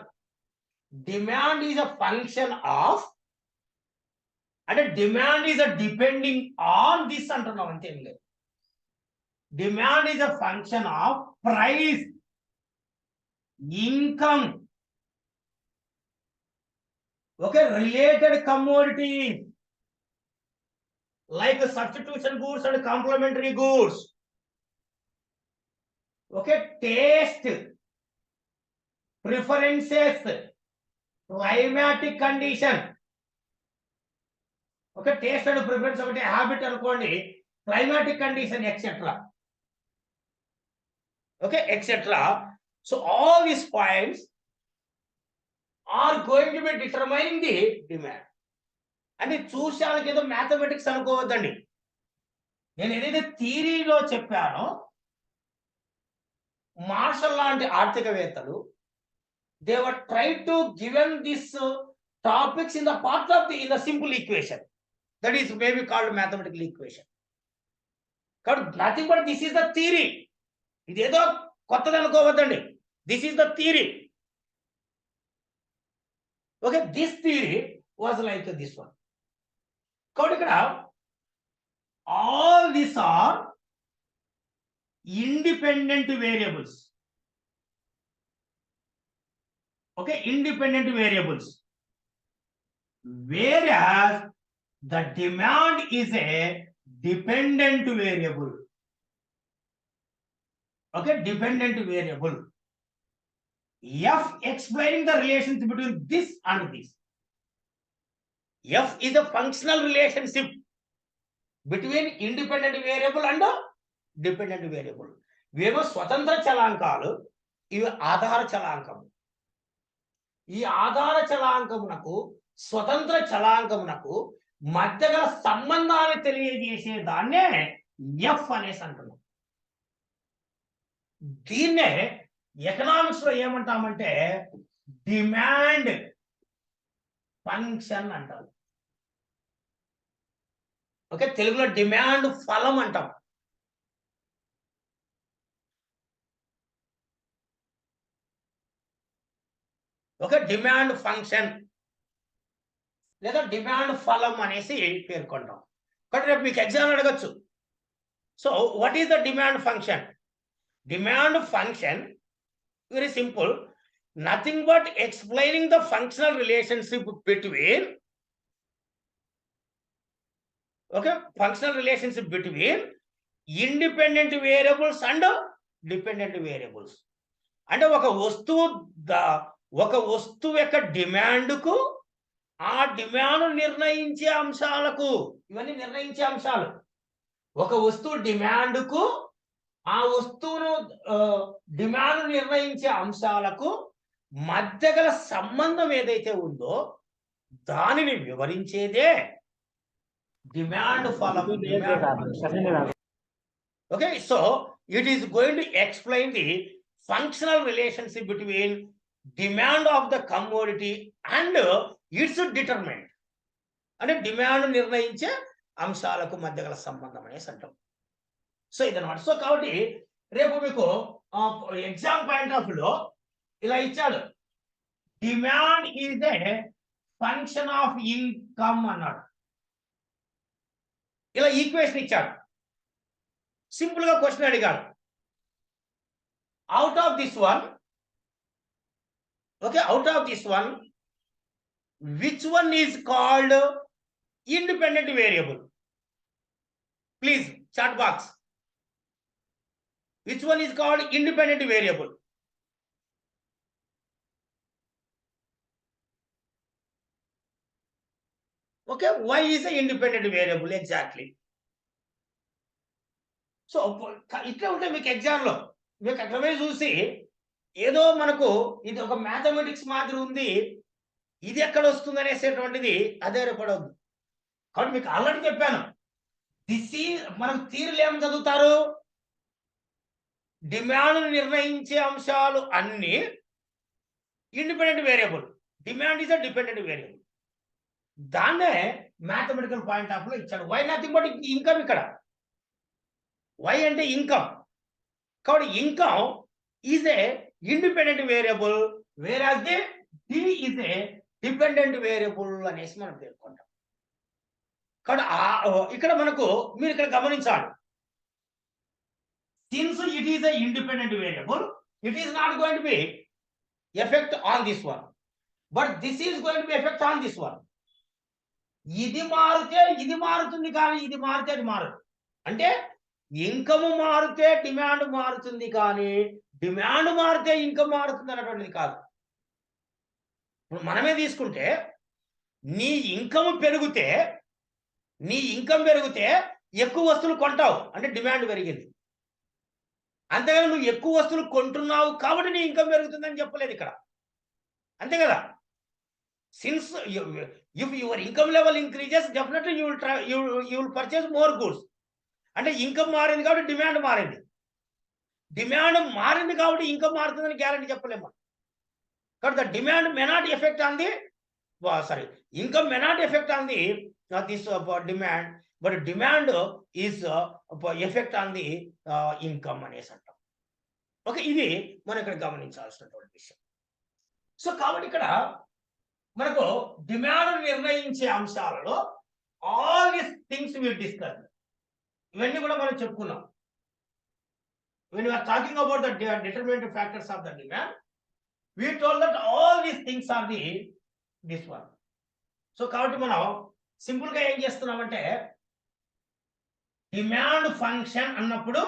Demand is a function of, అంటే demand is a depending on this అంటున్నాం, అంతేం లేదు. Demand is a function of price, income, okay, related commodities like substitution goods and complementary goods, okay, taste, preferences, climatic condition, okay, taste and preference ఒకటి, habit అనుకోండి, climatic condition etc, okay, etc. So all these points are going to be determining the demand. అంటే చూసానికి ఏదో mathematics అనుకోవద్దండి. నేను ఏదైతే థియరీలో చెప్పానో, martial లాంటి ఆర్థికవేత్తలు they were trying to given this topics in the part of the in the simple equation, that is maybe called mathematical equation. కాబట్టి nothing but this is the theory. ఇదేదో కొత్తది అనుకోవద్దండి, this is the theory. Okay, this theory was like this one. కాబట్టి ఇక్కడ all these are independent variables. Okay, independent variables, whereas the demand is a dependent variable. Okay, dependent variable. F explaining the relationship between this and this. F is a functional relationship. Between independent variable and dependent variable. ఇవేమో స్వతంత్ర చలాంకాలు, ఇవి ఆధార చలాంకం. ఈ ఆధార చలాంకమునకు స్వతంత్ర చలాంకమునకు మధ్య గల సంబంధాన్ని తెలియజేసే దాన్నే ఎఫ్ అనేసి అంటున్నాం. దీన్నే ఎకనామిక్స్ లో ఏమంటామంటే డిమాండ్ ఫంక్షన్ అంటాం. ఓకే, తెలుగులో డిమాండ్ ఫలం అంటాం. ఓకే, డిమాండ్ ఫంక్షన్ లేదా డిమాండ్ ఫలం అనేసి పేర్కొంటాం. కాబట్టి రేపు మీకు ఎగ్జామ్ అడగచ్చు. So what is the demand function? Demand function very simple, nothing but explaining the functional relationship between functional relationship between independent variables and dependent variables. అంటే ఒక వస్తువు యొక్క డిమాండ్ కు ఆ డిమాండ్ నిర్ణయించే అంశాలకు, ఇవన్నీ నిర్ణయించే అంశాలు. ఒక వస్తువు డిమాండ్ కు ఆ వస్తువును డిమాండ్ నిర్ణయించే అంశాలకు మధ్య గల సంబంధం ఏదైతే ఉందో దానిని వివరించేదే డిమాండ్ ఫలం. Okay, so it is going to explain the functional relationship between demand of the commodity and it's డిటర్మెంట్. అంటే డిమాండ్ నిర్ణయించే అంశాలకు మధ్య గల సంబంధం అనేసి అంటాం. సో ఇదన్నమాట. సో కాబట్టి రేపు మీకు ఎగ్జామ్ పాయింట్ ఆఫ్ వ్యూలో ఇలా ఇచ్చాడు, demand is a function of income అన్నాడు. ఇలా ఈక్వేషన్ ఇచ్చాడు, సింపుల్ గా క్వశ్చన్ అడిగాడు. Out of this one, okay, out of this one which one is called independent variable? Please chat box. Which one is called independent variable? Okay, why is a independent variable exactly? So ఇట్లా ఉంటే మీకు ఎగ్జామ్లో మీకు అట్లనే చూసి ఏదో మనకు ఇది ఒక మ్యాథమెటిక్స్ మాదిరి ఉంది, ఇది ఎక్కడ వస్తుంది అనేసేటువంటిది అదే పడవద్దు. కాబట్టి మీకు ఆల్రెడీ చెప్పాను, మనం థియరీలు ఏం చదువుతారు, డిమాండ్ నిర్ణయించే అంశాలు అన్ని independent variable, demand is a dependent variable. దాన్నే మ్యాథమెటికల్ పాయింట్ ఆఫ్ లో ఇచ్చాడు. Y nothing but income. ఇక్కడ వై అంటే ఇన్కమ్. కాబట్టి income is a independent variable, whereas the D is a dependent variable అనేసి మనం పేర్కొంటాం. కాబట్టి ఇక్కడ మనకు మీరు ఇక్కడ గమనించాలి, since it is an independent variable, it is not going to be effect on this one, but this is going to be effect on this one. ఇది మారితే ఇది మారుతుంది, కానీ ఇది మారితే అది మారదు. అంటే ఇన్కమ్ మారితే డిమాండ్ మారుతుంది, కానీ డిమాండ్ మారితే ఇన్కమ్ మారుతుంది అన్నటువంటిది కాదు. ఇప్పుడు మనమే తీసుకుంటే నీ ఇన్కమ్ పెరిగితే ఎక్కువ వస్తువులు కొంటావు అంటే డిమాండ్ పెరిగింది. అంతేగాని నువ్వు ఎక్కువ వస్తువులు కొంటున్నావు కాబట్టి నీ ఇన్కమ్ పెరుగుతుందని చెప్పలేదు ఇక్కడ, అంతే కదా. Since if your income level increases, definitely you will purchase more goods. అంటే ఇన్కమ్ మారింది కాబట్టి డిమాండ్ మారింది, డిమాండ్ మారింది కాబట్టి ఇన్కమ్ మారుతుందని గ్యారంటీ చెప్పలేము. కాబట్టి the demand may not effect on the income may not effect on the this demand, but demand is effect on the income అనేసి అంటాం. ఓకే, ఇది మనం ఇక్కడ గమనించాల్సినటువంటి విషయం. సో కాబట్టి ఇక్కడ మనకు డిమాండ్ నిర్ణయించే అంశాలలో all these things will discuss, ఇవన్నీ కూడా మనం చెప్పుకున్నాం. when we are talking about the determinant factors of the demand, we told that all these things are this one. So కాబట్టి మనం సింపుల్ గా ఏం చేస్తున్నామంటే, డిమాండ్ ఫంక్షన్ అన్నప్పుడు,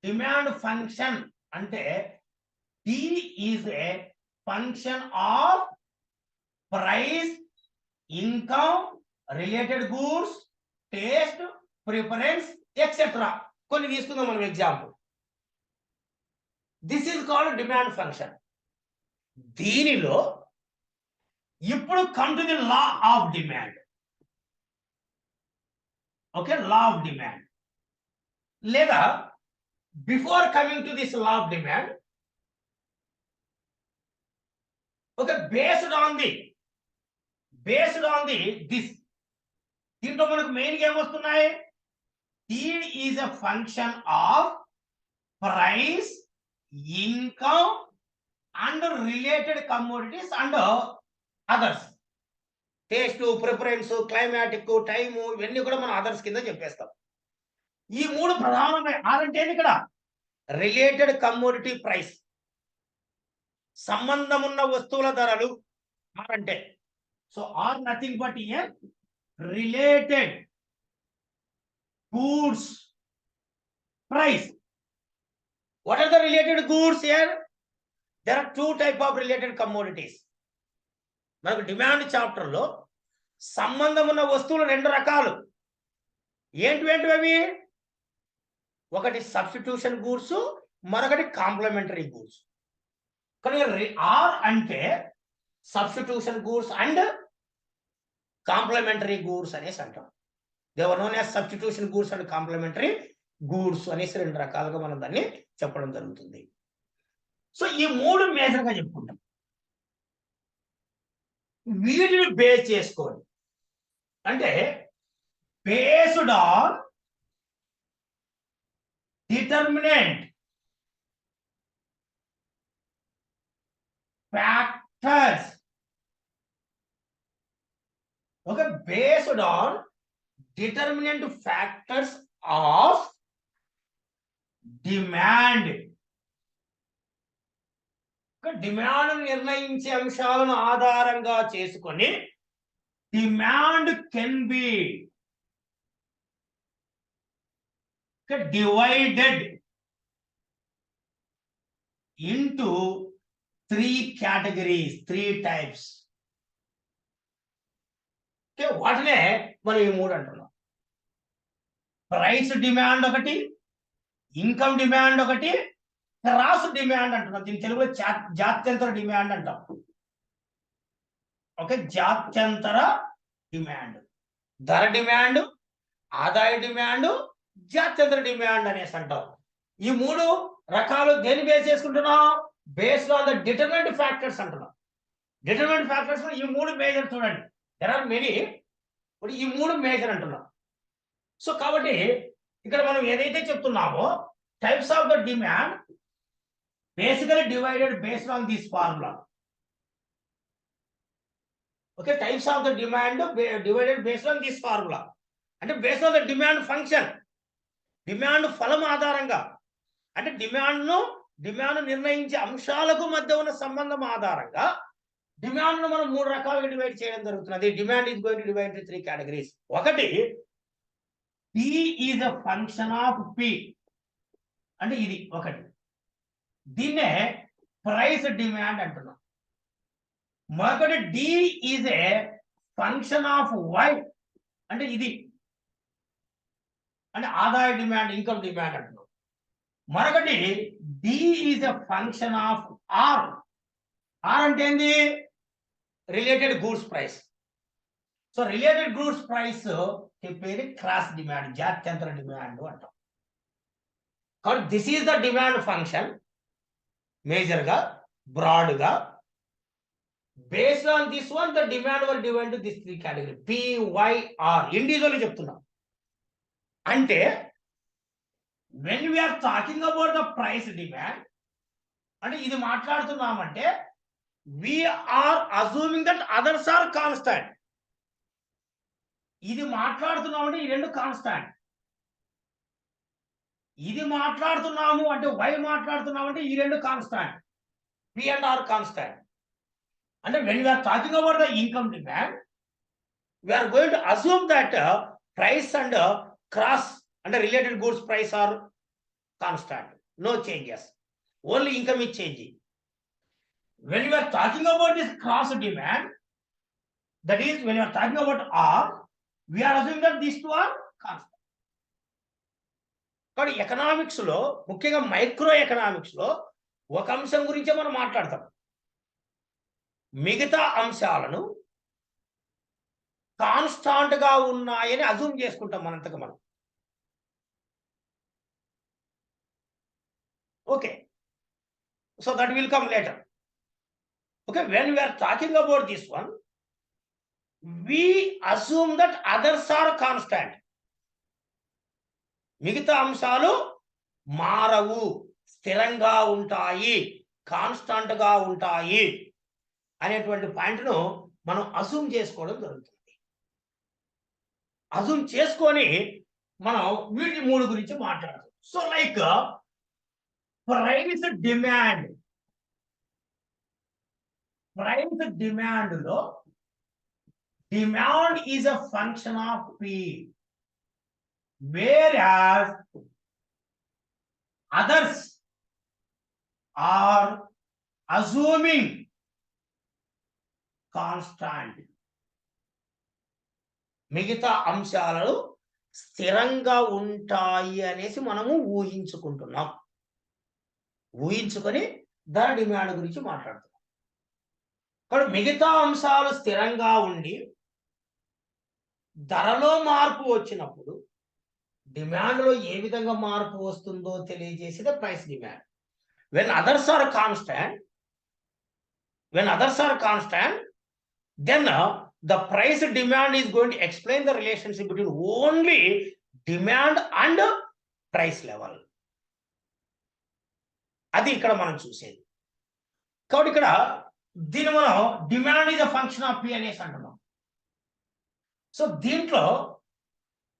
డిమాండ్ ఫంక్షన్ అంటే D is a function of price, income, related goods taste, preference etcetera కొన్ని తీసుకుందాం మనం example. This is called demand function. దీనిలో ఇప్పుడు come to the law of demand. Okay, law of demand. లేదా before coming to this law of demand, okay, based on the this, దీంట్లో మనకు main గా ఏమొస్తున్నాయి? Yield is a function of price, income and related commodities and others. Taste, preference, climatic, time, ఇవన్నీ కూడా మనం others కింద చెప్పేస్తాం. ఈ మూడు ప్రధానమైన అంటే ఇక్కడ రిలేటెడ్ కమోడిటీ ప్రైస్, సంబంధం ఉన్న వస్తువుల ధరలు అంటే. So are nothing but a related goods price. What are the related goods here? There are two type of related commodities. మనకు డిమాండ్ చాప్టర్ లో సంబంధం ఉన్న వస్తువులు రెండు రకాలు. ఏంటి అవి? ఒకటి సబ్స్టిట్యూషన్ గూడ్స్, మరొకటి కాంప్లిమెంటరీ గూడ్స్. కానీ ఆర్ అంటే substitution goods and complementary goods అనేసి అంటాం. They were known as substitution goods and complementary goods అనేసి రెండు రకాలుగా మనం దాన్ని చెప్పడం జరుగుతుంది. సో ఈ మూడు మేజర్ గా చెప్పుకుంటాం. వీటిని బేస్ చేసుకోండి. అంటే based on determinant factors. Okay, based on determinant factors of demand. Demand నిర్ణయించే అంశాలను ఆధారంగా చేసుకొని demand can be divided into 3 categories, 3 types. వాటినే మనం ఈ మూడు అంటున్నాం. ప్రైస్ డిమాండ్ ఒకటి, ఇన్కమ్ డిమాండ్ ఒకటి, క్రాస్ డిమాండ్ అంటున్నాం. దీని తెలుగులో జాత్యంతర డిమాండ్ అంటాం. ఓకే, జాత్యంతర డిమాండ్, ధర డిమాండ్, ఆదాయ డిమాండ్, జాత్యంతర డిమాండ్ అనేసి అంటాం. ఈ మూడు రకాలు దేని బేస్ చేసుకుంటున్నాం? Based on the determinant factors అంటున్నాం. డిటర్మినెంట్ ఫ్యాక్టర్స్ ఈ మూడు మేజర్ చూడండి. దెర్ ఆర్ మెనీ, ఇప్పుడు ఈ మూడు మేజర్ అంటున్నాం. సో కాబట్టి ఇక్కడ మనం ఏదైతే చెప్తున్నామో types of the demand basically divided based on this formula. Okay, types of the demand divided based on this formula అంటే based on the demand function, demand ఫలం ఆధారంగా. అంటే డిమాండ్ నిర్ణయించే అంశాలకు మధ్య ఉన్న సంబంధం ఆధారంగా డిమాండ్ ను మనం మూడు రకాలుగా డివైడ్ చేయడం జరుగుతున్నది. Demand is going to divide into 3 categories. ఒకటి P is a function of P అంటే ఇది ఒకటి, దీన్నే ప్రైస్ డిమాండ్ అంటున్నాం. మరొకటి D is a function of Y అంటే ఇది, అంటే ఆదాయ డిమాండ్, ఇన్కమ్ డిమాండ్ అంటున్నాం. మరొకటి D is a function of R. R అంటే ఏంది? Related goods price. So related goods price చెప్పేది క్రాస్ డిమాండ్, జాత్యంతర డిమాండ్ అంటాం. కాబట్టి this is the demand function major గా, బ్రాడ్ గా. Based on this one the demand will divide to this 3 categories PYR. Individual చెప్తున్నాం. అంటే when we are talking about the price demand, అంటే ఇది మాట్లాడుతున్నామంటే we are assuming that others are constant. ఇది మాట్లాడుతున్నామంటే ఈ రెండు constant. ఇది మాట్లాడుతున్నాము అంటే Y మాట్లాడుతున్నామంటే ఈ రెండు constant, P and R constant. అంటే when we are talking about the income demand, we are going to assume that price and cross and related goods price are constant, no changes, only income is changing. When we are talking about this cross demand, that is when we are talking about R, we are assuming that these two are constant. కానీ economics లో, ముఖ్యంగా micro economics లో ఒక అంశం గురించే మనం మాట్లాడతాం. మిగతా అంశాలను కాన్స్టాంట్ గా ఉన్నాయని అజూమ్ చేసుకుంటాం మనంతకు మనం. Okay, so that will come later. Okay, when we are talking about this one, we assume that others are constant. మిగతా అంశాలు మారవు, స్థిరంగా ఉంటాయి, కాన్స్టాంట్ గా ఉంటాయి అనేటువంటి పాయింట్ను మనం అజూమ్ చేసుకోవడం జరుగుతుంది. అజూమ్ చేసుకొని మనం వీటి మూడు గురించి మాట్లాడతాం. So like price demand. Price demand లో demand is a function of P, whereas others are assuming constant. మిగతా అంశాలు స్థిరంగా ఉంటాయి అనేసి మనము ఊహించుకుంటున్నాం. ఊహించుకొని ధర డిమాండ్ గురించి మాట్లాడుతున్నాం. కానీ మిగతా అంశాలు స్థిరంగా ఉండి ధరలో మార్పు వచ్చినప్పుడు డిమాండ్ లో ఏ విధంగా మార్పు వస్తుందో తెలియజేసేది price demand. when others are constant, then the price demand is going to explain the relationship between only demand and price level. అది ఇక్కడ మనం చూసేది. కాబట్టి ఇక్కడ దీని మనం demand is a function of P అనేసి అంటున్నాం. సో దీంట్లో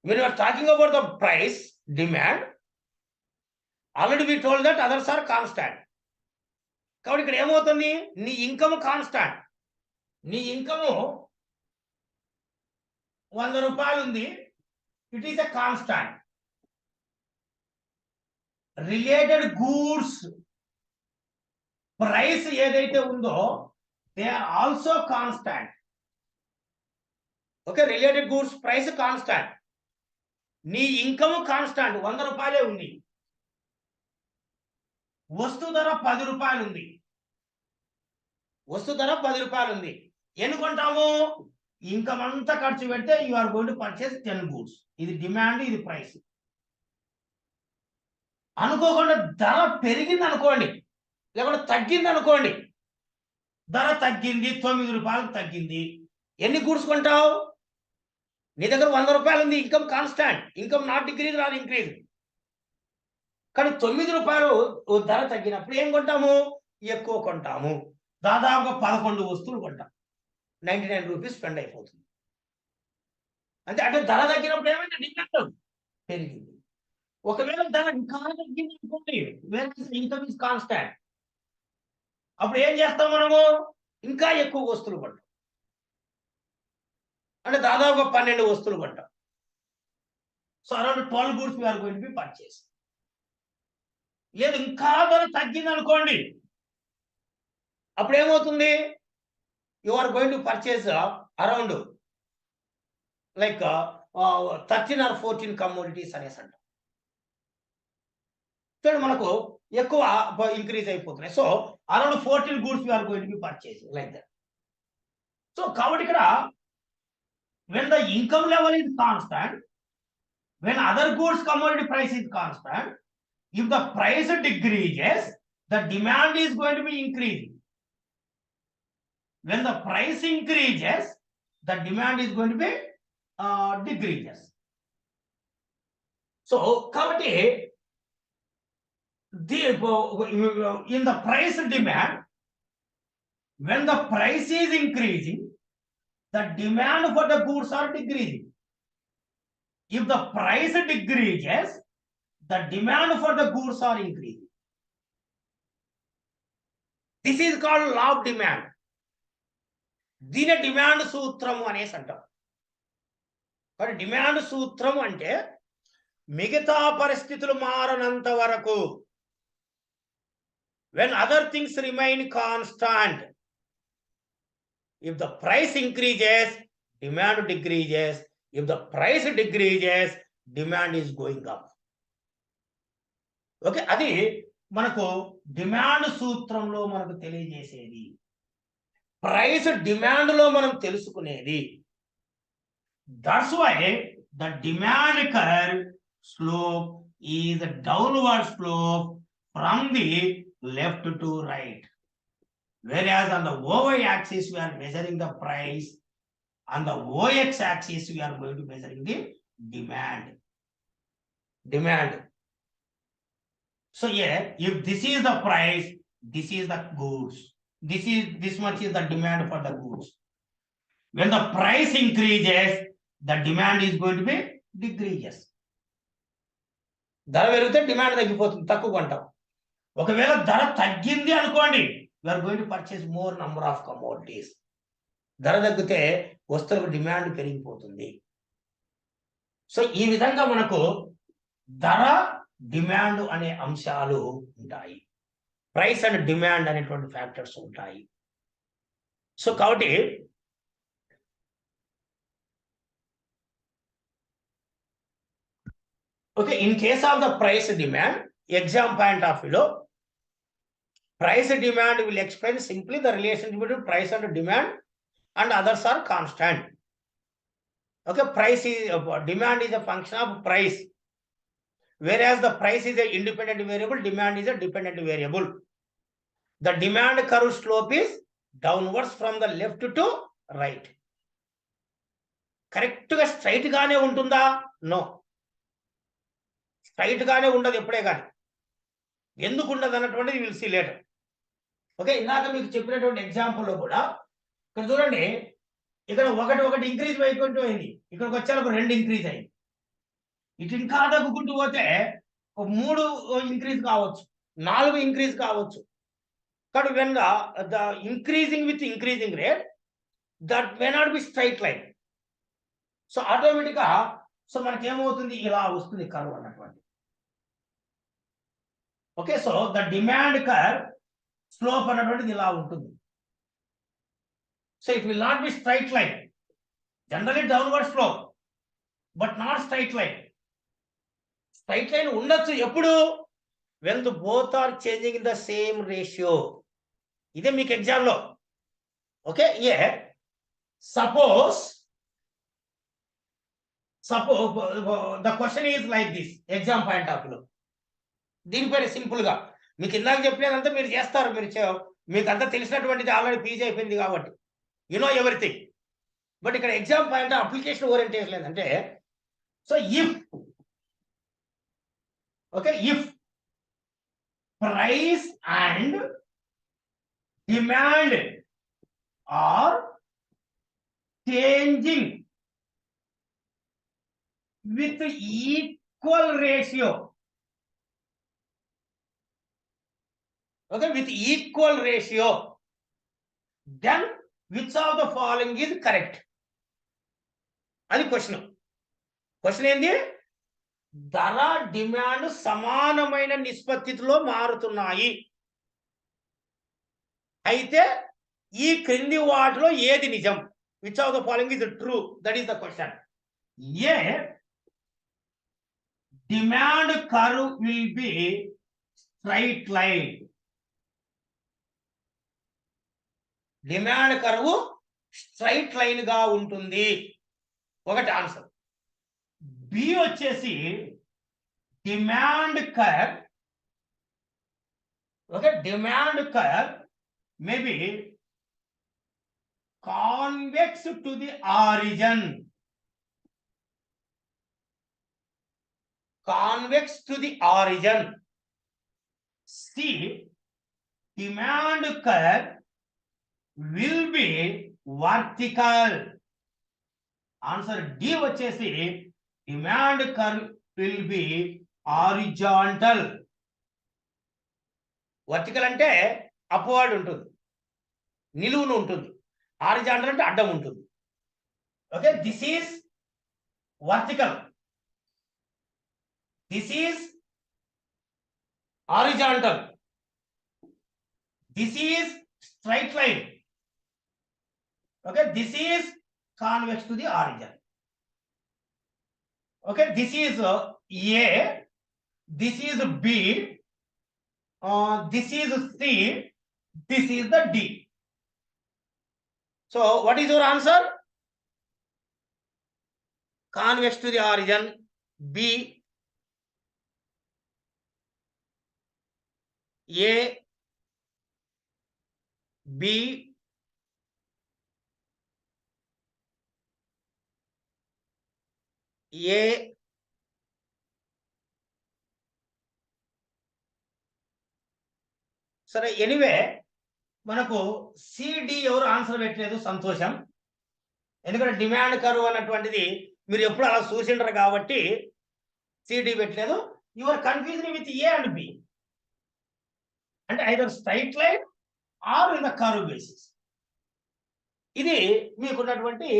when you are talking about the price demand, already we told that others are constant. కాబట్టి ఇక్కడ ఏమవుతుంది, నీ ఇన్కమ్ కాన్స్టాంట్. నీ ఇన్కమ్ 100 రూపాయలు ఉంది, it is a constant. Related goods price ఏదైతే ఉందో they are also constant. Okay, related goods price constant. నీ ఇన్కమ్ కాన్స్టాంట్, 100 రూపాయలే ఉంది. వస్తు ధర 10 రూపాయలు ఉంది. వస్తు ధర 10 రూపాయలు ఉంది. ఎన్ని కొంటాము? ఇన్కమ్ అంతా ఖర్చు పెడితే you are going to purchase 10 goods. ఇది డిమాండ్, ఇది ప్రైస్. అనుకోకుండా ధర పెరిగింది అనుకోండి, లేకపోతే తగ్గింది అనుకోండి. ధర తగ్గింది, 9 రూపాయలకు తగ్గింది. ఎన్ని గూడ్స్ కొంటావు? నీ దగ్గర 100 రూపాయలు ఉంది, income constant, income not decrease not increase. కానీ 9 రూపాయలు ధర తగ్గినప్పుడు ఏం కొంటాము? ఎక్కువ కొంటాము. దాదాపుగా 11 వస్తువులు కొంటాం. 99 రూపీస్ స్పెండ్ అయిపోతుంది. అంటే ధర తగ్గినప్పుడు ఏమైంది? డిమాండ్ పెరిగింది. ఒకవేళ ధర ఇంకా తగ్గింది అనుకోండి, ఇన్కమ్ ఇస్ కాన్స్టాంట్, అప్పుడు ఏం చేస్తాం మనము? ఇంకా ఎక్కువ వస్తువులు కొంటాం. అంటే దాదాపుగా 12 వస్తువులు కొంటాం. So around 12 goods we are going to be purchase. లేదు ఇంకా ధర తగ్గింది అనుకోండి, అప్పుడు ఏమవుతుంది? You are going to purchase around like 13 or 14 commodities అనేసి అంటాం. చూడండి, మనకు ఎక్కువ ఇంక్రీజ్ అయిపోతున్నాయి. So around 14 goods we are going to be purchasing like that. So కాబట్టి ఇక్కడ when the income level is constant, when other goods commodity price is constant, if the price decreases, the demand is going to be increasing. When the price increases, the demand is going to be decreases. So కాబట్టి in the price demand, when the price is increasing, the demand for the goods are decreasing. If the price decreases, the demand for the goods are increasing. This is called law of demand. దీని demand సూత్రము అనేసి అంటాం. కానీ demand సూత్రం అంటే మిగతా పరిస్థితులు మారనంత వరకు, when other things remain constant, if the price increases, demand decreases. If the price decreases, demand is going up. Okay, అది మనకు డిమాండ్ సూత్రంలో మనకు తెలియజేసేది, ప్రైస్ డిమాండ్ లో మనం తెలుసుకునేది. That's why the demand curve slope is downward slope from the left to right. Whereas on the OY axis we are measuring the price, on the OX axis we are going to measuring the demand. So here, if this is the price, this is the goods, this much is the demand for the goods. When the price increases, the demand is going to be decreases. ధర పెరిగితే demand తగ్గిపోతుంది, తక్కువ కొంటాం. ఒకవేళ ధర తగ్గింది అనుకోండి, we are going to purchase more number of commodities. ధర తగ్గితే వస్తువులకు డిమాండ్ పెరిగిపోతుంది. సో ఈ విధంగా మనకు ధర, డిమాండ్ అనే అంశాలు ఉంటాయి, ప్రైస్ అండ్ డిమాండ్ అనేటువంటి ఫ్యాక్టర్స్ ఉంటాయి. సో కాబట్టి okay, in case of the price demand, exam point of వ్యూలో price demand will explain simply the relationship between price and demand, and others are constant. Okay, price is demand is a function of price, whereas the price is a independent variable, demand is a dependent variable. The demand curve slope is downwards from the left to right. Correct గా straight గానే ఉంటుందా? No, straight గానే ఉండదు ఎప్పుడే కానీ. ఎందుకు ఉండదు అన్నటువంటిది విల్ సీ లేటర్. ఓకే, ఇందాక మీకు చెప్పినటువంటి ఎగ్జాంపుల్లో కూడా ఇక్కడ చూడండి, ఇక్కడ ఒకటి ఇంక్రీజ్ అయిపోయింటూ అయింది, ఇక్కడికి వచ్చేలకు 2 ఇంక్రీజ్ అయింది. ఇటు ఇంకా తగ్గుకుంటూ పోతే 3 ఇంక్రీజ్ కావచ్చు, 4 ఇంక్రీజ్ కావచ్చు. కాబట్టి when the increasing with increasing rate, that may not be straight line. So ఆటోమేటిక్గా సో మనకేమవుతుంది, ఇలా వస్తుంది కర్వ్ అన్నటువంటి. Okay, so the demand curve slope అన్నటువంటిది ఇలా ఉంటుంది. So it will not be straight line, generally downward slope, but not straight line. Straight line ఉండొచ్చు ఎప్పుడు, when the both are changing in the same ratio. ఇదే మీకు exam లో. Okay, suppose the question is like this, exam point of వ్యూలో. దీనిపైన simple గా మీకు ఇందాక చెప్పినదంతా మీరు చేస్తారు, మీకు అంతా తెలిసినటువంటిది, ఆల్రెడీ పీజీ అయిపోయింది కాబట్టి యు నో ఎవ్రీథింగ్. బట్ ఇక్కడ ఎగ్జామ్ పాయింట్ అప్లికేషన్ ఓరియంటేషన్ లేదంటే, so if price and demand are changing with equal ratio, okay, with equal ratio, then which of the following is correct? అది question ఏంది, ధర demand సమానమైన నిష్పత్తిలో మారుతున్నాయి అయితే ఈ క్రింది వాటిలో ఏది నిజం? which of the following is true? That is the question. Demand curve will be straight line. Demand curve straight line గా ఉంటుంది, ఒకటి ఆన్సర్. బి వచ్చేసి demand curve, okay, demand curve maybe convex to the origin, convex to the origin. C, demand curve will be vertical. Answer D వచ్చేసి demand curve will be horizontal. Vertical అంటే upward ఉంటుంది, నిలువును ఉంటుంది. Horizontal అంటే అడ్డం ఉంటుంది. Okay, this is vertical, this is horizontal, this is straight line. Okay, this is convex to the origin. Okay, this is A, this is B, this is C, this is the D. So what is your answer? Convex to the origin, B, A, B, A, సరే anyway మనకు CD ఎవరు answer పెట్టలేదు, సంతోషం. ఎందుకంటే demand curve అన్నటువంటిది మీరు ఎప్పుడు అలా చూసిండరు కాబట్టి సిడి పెట్టలేదు. Your confusion with A and B, అంటే either straight line or in the curve basis. ఇది మీకున్నటువంటి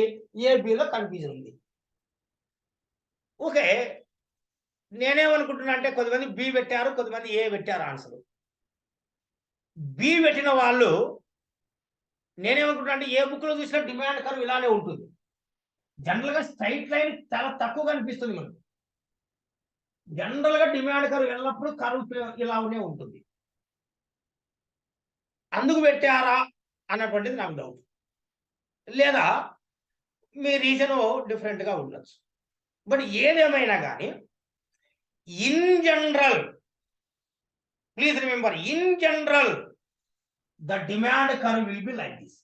ఏబిలో కన్ఫ్యూజన్ ఉంది. ఓకే, నేనేమనుకుంటున్నా అంటే కొద్దిమంది బి పెట్టారు, కొద్దిమంది ఏ పెట్టారు ఆన్సర్. బి పెట్టిన వాళ్ళు నేనేమనుకుంటున్నా అంటే ఏ బుక్ లో చూసినా డిమాండ్ కర్వ్ ఇలానే ఉంటుంది. జనరల్ గా స్ట్రైట్ లైన్ చాలా తక్కువ కనిపిస్తుంది మనకు. జనరల్ గా డిమాండ్ కర్వ్ ఎల్లప్పుడు కర్వ్ ఇలానే ఉంటుంది. అందుకు పెట్టారా అన్నటువంటిది నాకు డౌట్. లేదా మీ రీజన్ డిఫరెంట్ గా ఉండొచ్చు. బట్ ఏదేమైనా కానీ in general, please remember, in general the demand curve will be like this.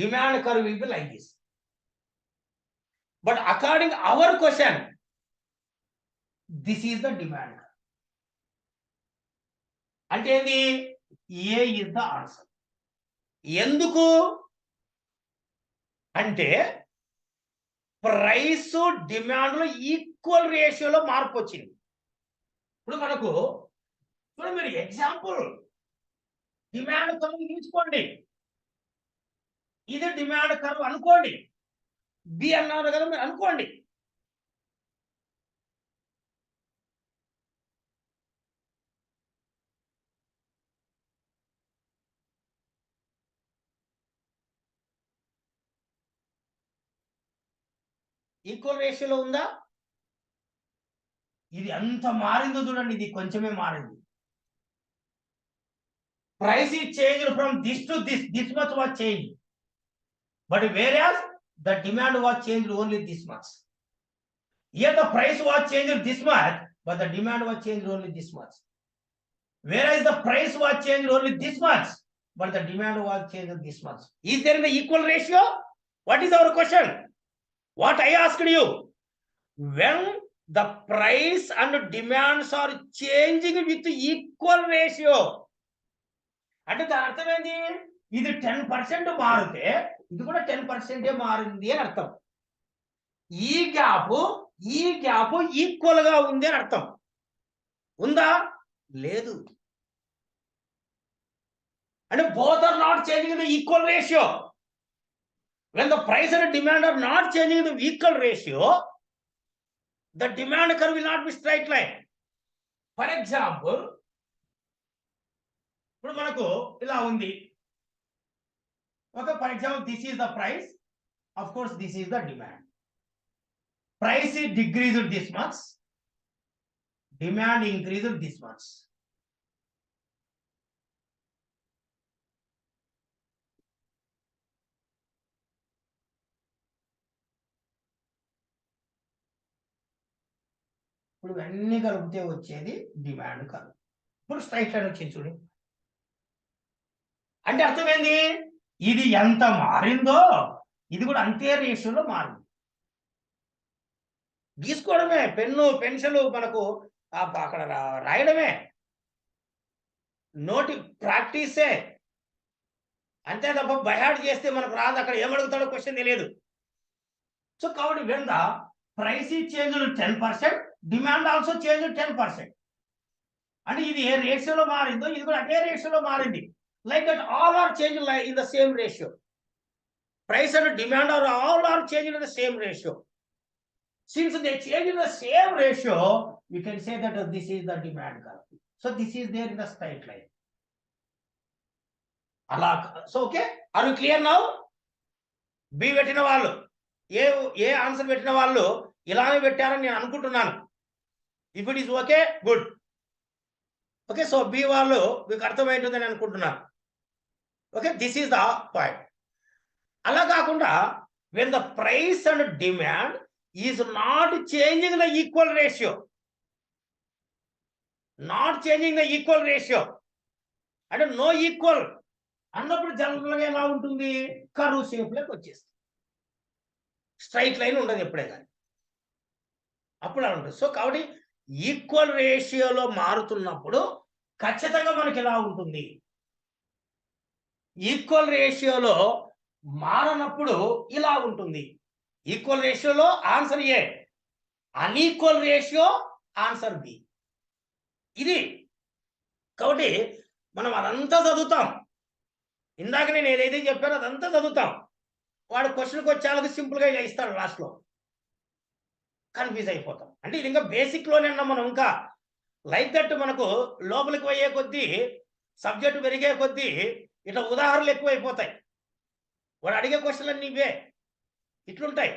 Demand curve will be like this. But according to our question, this is the demand curve. అంటే ఏంది? A is the answer. ఎందుకు అంటే price demand లో equal రేషియోలో మార్పు వచ్చింది. ఇప్పుడు మనకు చూడండి, మీరు ఎగ్జాంపుల్ డిమాండ్ కర్వ్ తీసుకోండి, ఇది డిమాండ్ కర్వ్ అనుకోండి, బి అన్నారు కదా మీరు అనుకోండి. ఈక్వల్ రేషియోలో ఉందా? ఇది ఎంత మారిందో చూడండి, ఇది కొంచెమే మారింది. Price is changed from this to this much was changed, but whereas the demand was changed only this much. Here the price was changed this much, but the demand was changed only this much. Whereas the price was changed only this much, but the demand was changed this much. Is there an equal ratio? What is our question? What I asked you? When the price and demands are changing with equal ratio, అంటే దాని అర్థం ఏంటి? ఇది 10% మారితే ఇది కూడా 10% మారింది అని అర్థం. ఈ గ్యాప్ ఈక్వల్ గా ఉంది అని అర్థం. ఉందా? లేదు. అంటే both are not changing the equal ratio. When the price and demand are not changing the equal ratio, the demand curve will not be straight line. For example, ఇప్పుడు మనకు ఇలా ఉంది. Okay, for example this is the price, of course this is the demand. Price decreased this much, demand increased this much. ఇప్పుడు ఇవన్నీ కలిపితే వచ్చేది demand curve. ఇప్పుడు straight line వచ్చింది చూడండి. అంటే అర్థం ఏంది? ఇది ఎంత మారిందో ఇది కూడా అంతే రేషియోలో మారింది. గీసుకోవడమే, పెన్ను పెన్సిల్ మనకు అక్కడ రాయడమే, నోటి ప్రాక్టీసే అంతే తప్ప బైహార్ట్ చేస్తే మనకు రాదు. అక్కడ ఏమడుగుతాడో క్వశ్చన్ తెలియదు. సో కాబట్టి when the price is changed 10%, demand also changed 10%. అంటే ఇది ఏ రేషియోలో మారిందో ఇది కూడా అదే రేషియోలో మారింది. Like that, all are changed in the same ratio. Price and demand are all are changed in the same ratio. Since they change in the same ratio, we can say that this is the demand curve. So this is there in the straight line. So okay, are you clear now? B పెట్టిన వాళ్ళు ఏ ఏ answer పెట్టిన వాళ్ళు ఇలానే పెట్టారని నేను అనుకుంటున్నాను. If it is okay, good. Okay, so బి వాళ్ళు మీకు అర్థమైంటుందని అనుకుంటున్నాను. Okay, this is the point. అలా కాకుండా when the price and demand is not changing the equal ratio, not changing the equal ratio అంటే నో ఈక్వల్ అన్నప్పుడు జనరల్గా ఎలా ఉంటుంది? కర్వ్ షేప్లోకి వచ్చేస్తుంది. స్ట్రైట్ లైన్ ఉండదు ఎప్పుడే కానీ, అప్పుడు అలా ఉంటుంది. సో కాబట్టి ఈక్వల్ రేషియోలో మారుతున్నప్పుడు ఖచ్చితంగా మనకి ఎలా ఉంటుంది? ఈక్వల్ రేషియోలో మారనప్పుడు ఇలా ఉంటుంది. ఈక్వల్ రేషియోలో ఆన్సర్ ఏ, అన్ఈక్వల్ రేషియో ఆన్సర్ బి. ఇది కాబట్టి మనం అదంతా చదువుతాం. ఇందాక నేను ఏదైతే చెప్పానో అదంతా చదువుతాం. వాడు క్వశ్చన్కి వచ్చేందుకు సింపుల్గా ఇలా ఇస్తాడు, లాస్ట్లో కన్ఫ్యూజ్ అయిపోతాం. అంటే ఇది ఇంకా బేసిక్లోనే ఉన్నాం మనం. ఇంకా లైక్ దట్ మనకు లోపలికి పోయే కొద్దీ, సబ్జెక్టు పెరిగే కొద్దీ ఇట్లా ఉదాహరణలు ఎక్కువైపోతాయి. వాడు అడిగే క్వశ్చన్లు అన్నీ ఇవే ఇట్లుంటాయి.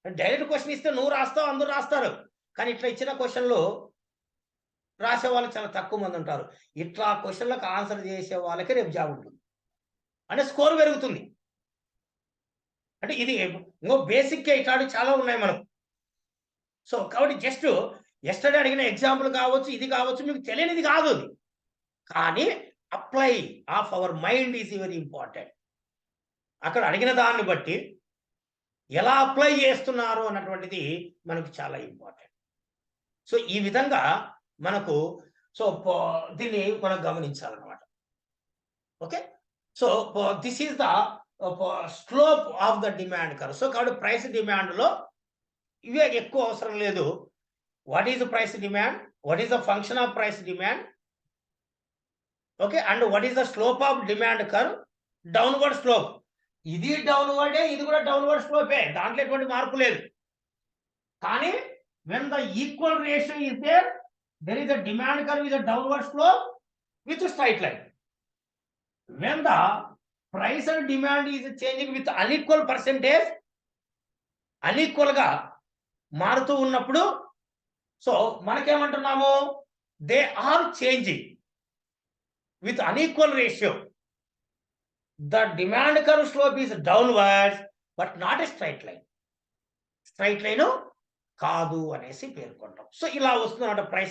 డైరెక్ట్ క్వశ్చన్ ఇస్తే నువ్వు రాస్తావు, అందరూ రాస్తారు. కానీ ఇట్లా ఇచ్చిన క్వశ్చన్లు రాసే వాళ్ళు చాలా తక్కువ మంది ఉంటారు. ఇట్లా క్వశ్చన్లకు ఆన్సర్ చేసే వాళ్ళకి రేపు జాబ్ ఉంటుంది, అంటే స్కోర్ పెరుగుతుంది. అంటే ఇది ఇంకో బేసిక్గా ఇట్లాంటి చాలా ఉన్నాయి మనకు. సో కాబట్టి జస్ట్ ఎస్టర్డే అడిగిన ఎగ్జాంపుల్ కావచ్చు, ఇది కావచ్చు, మీకు తెలియనిది కాదు అది. కానీ apply of our mind is very important. అక్కడ అడిగిన దాన్ని బట్టి ఎలా అప్లై చేస్తున్నారు అన్నటువంటిది మనకు చాలా ఇంపార్టెంట్. సో ఈ విధంగా మనకు దీన్ని మనం గమనించాలన్నమాట. Okay, so this is the slope of the demand curve. So కాబట్టి ప్రైస్ డిమాండ్లో ఇవే ఎక్కువ అవసరం లేదు. What is the price demand, what is the function of price demand, okay, and what is the slope of demand curve, downward slope. ఇది డౌన్వర్డే, ఇది కూడా డౌన్వర్డ్ స్లోపే, దాంట్లో ఎటువంటి మార్పు లేదు. కానీ when the equal ratio is there, there is a demand curve with a downward slope with a straight line. When the price and demand is changing with unequal percentage, unequal గా మారుతూ ఉన్నప్పుడు so మనకేమంటున్నాము? They are changing with unequal ratio. The demand curve slope is downwards but not a straight line. Straight line కాదు అనేసి పేర్కొంటాం. So ఇలా వస్తున్నమాట price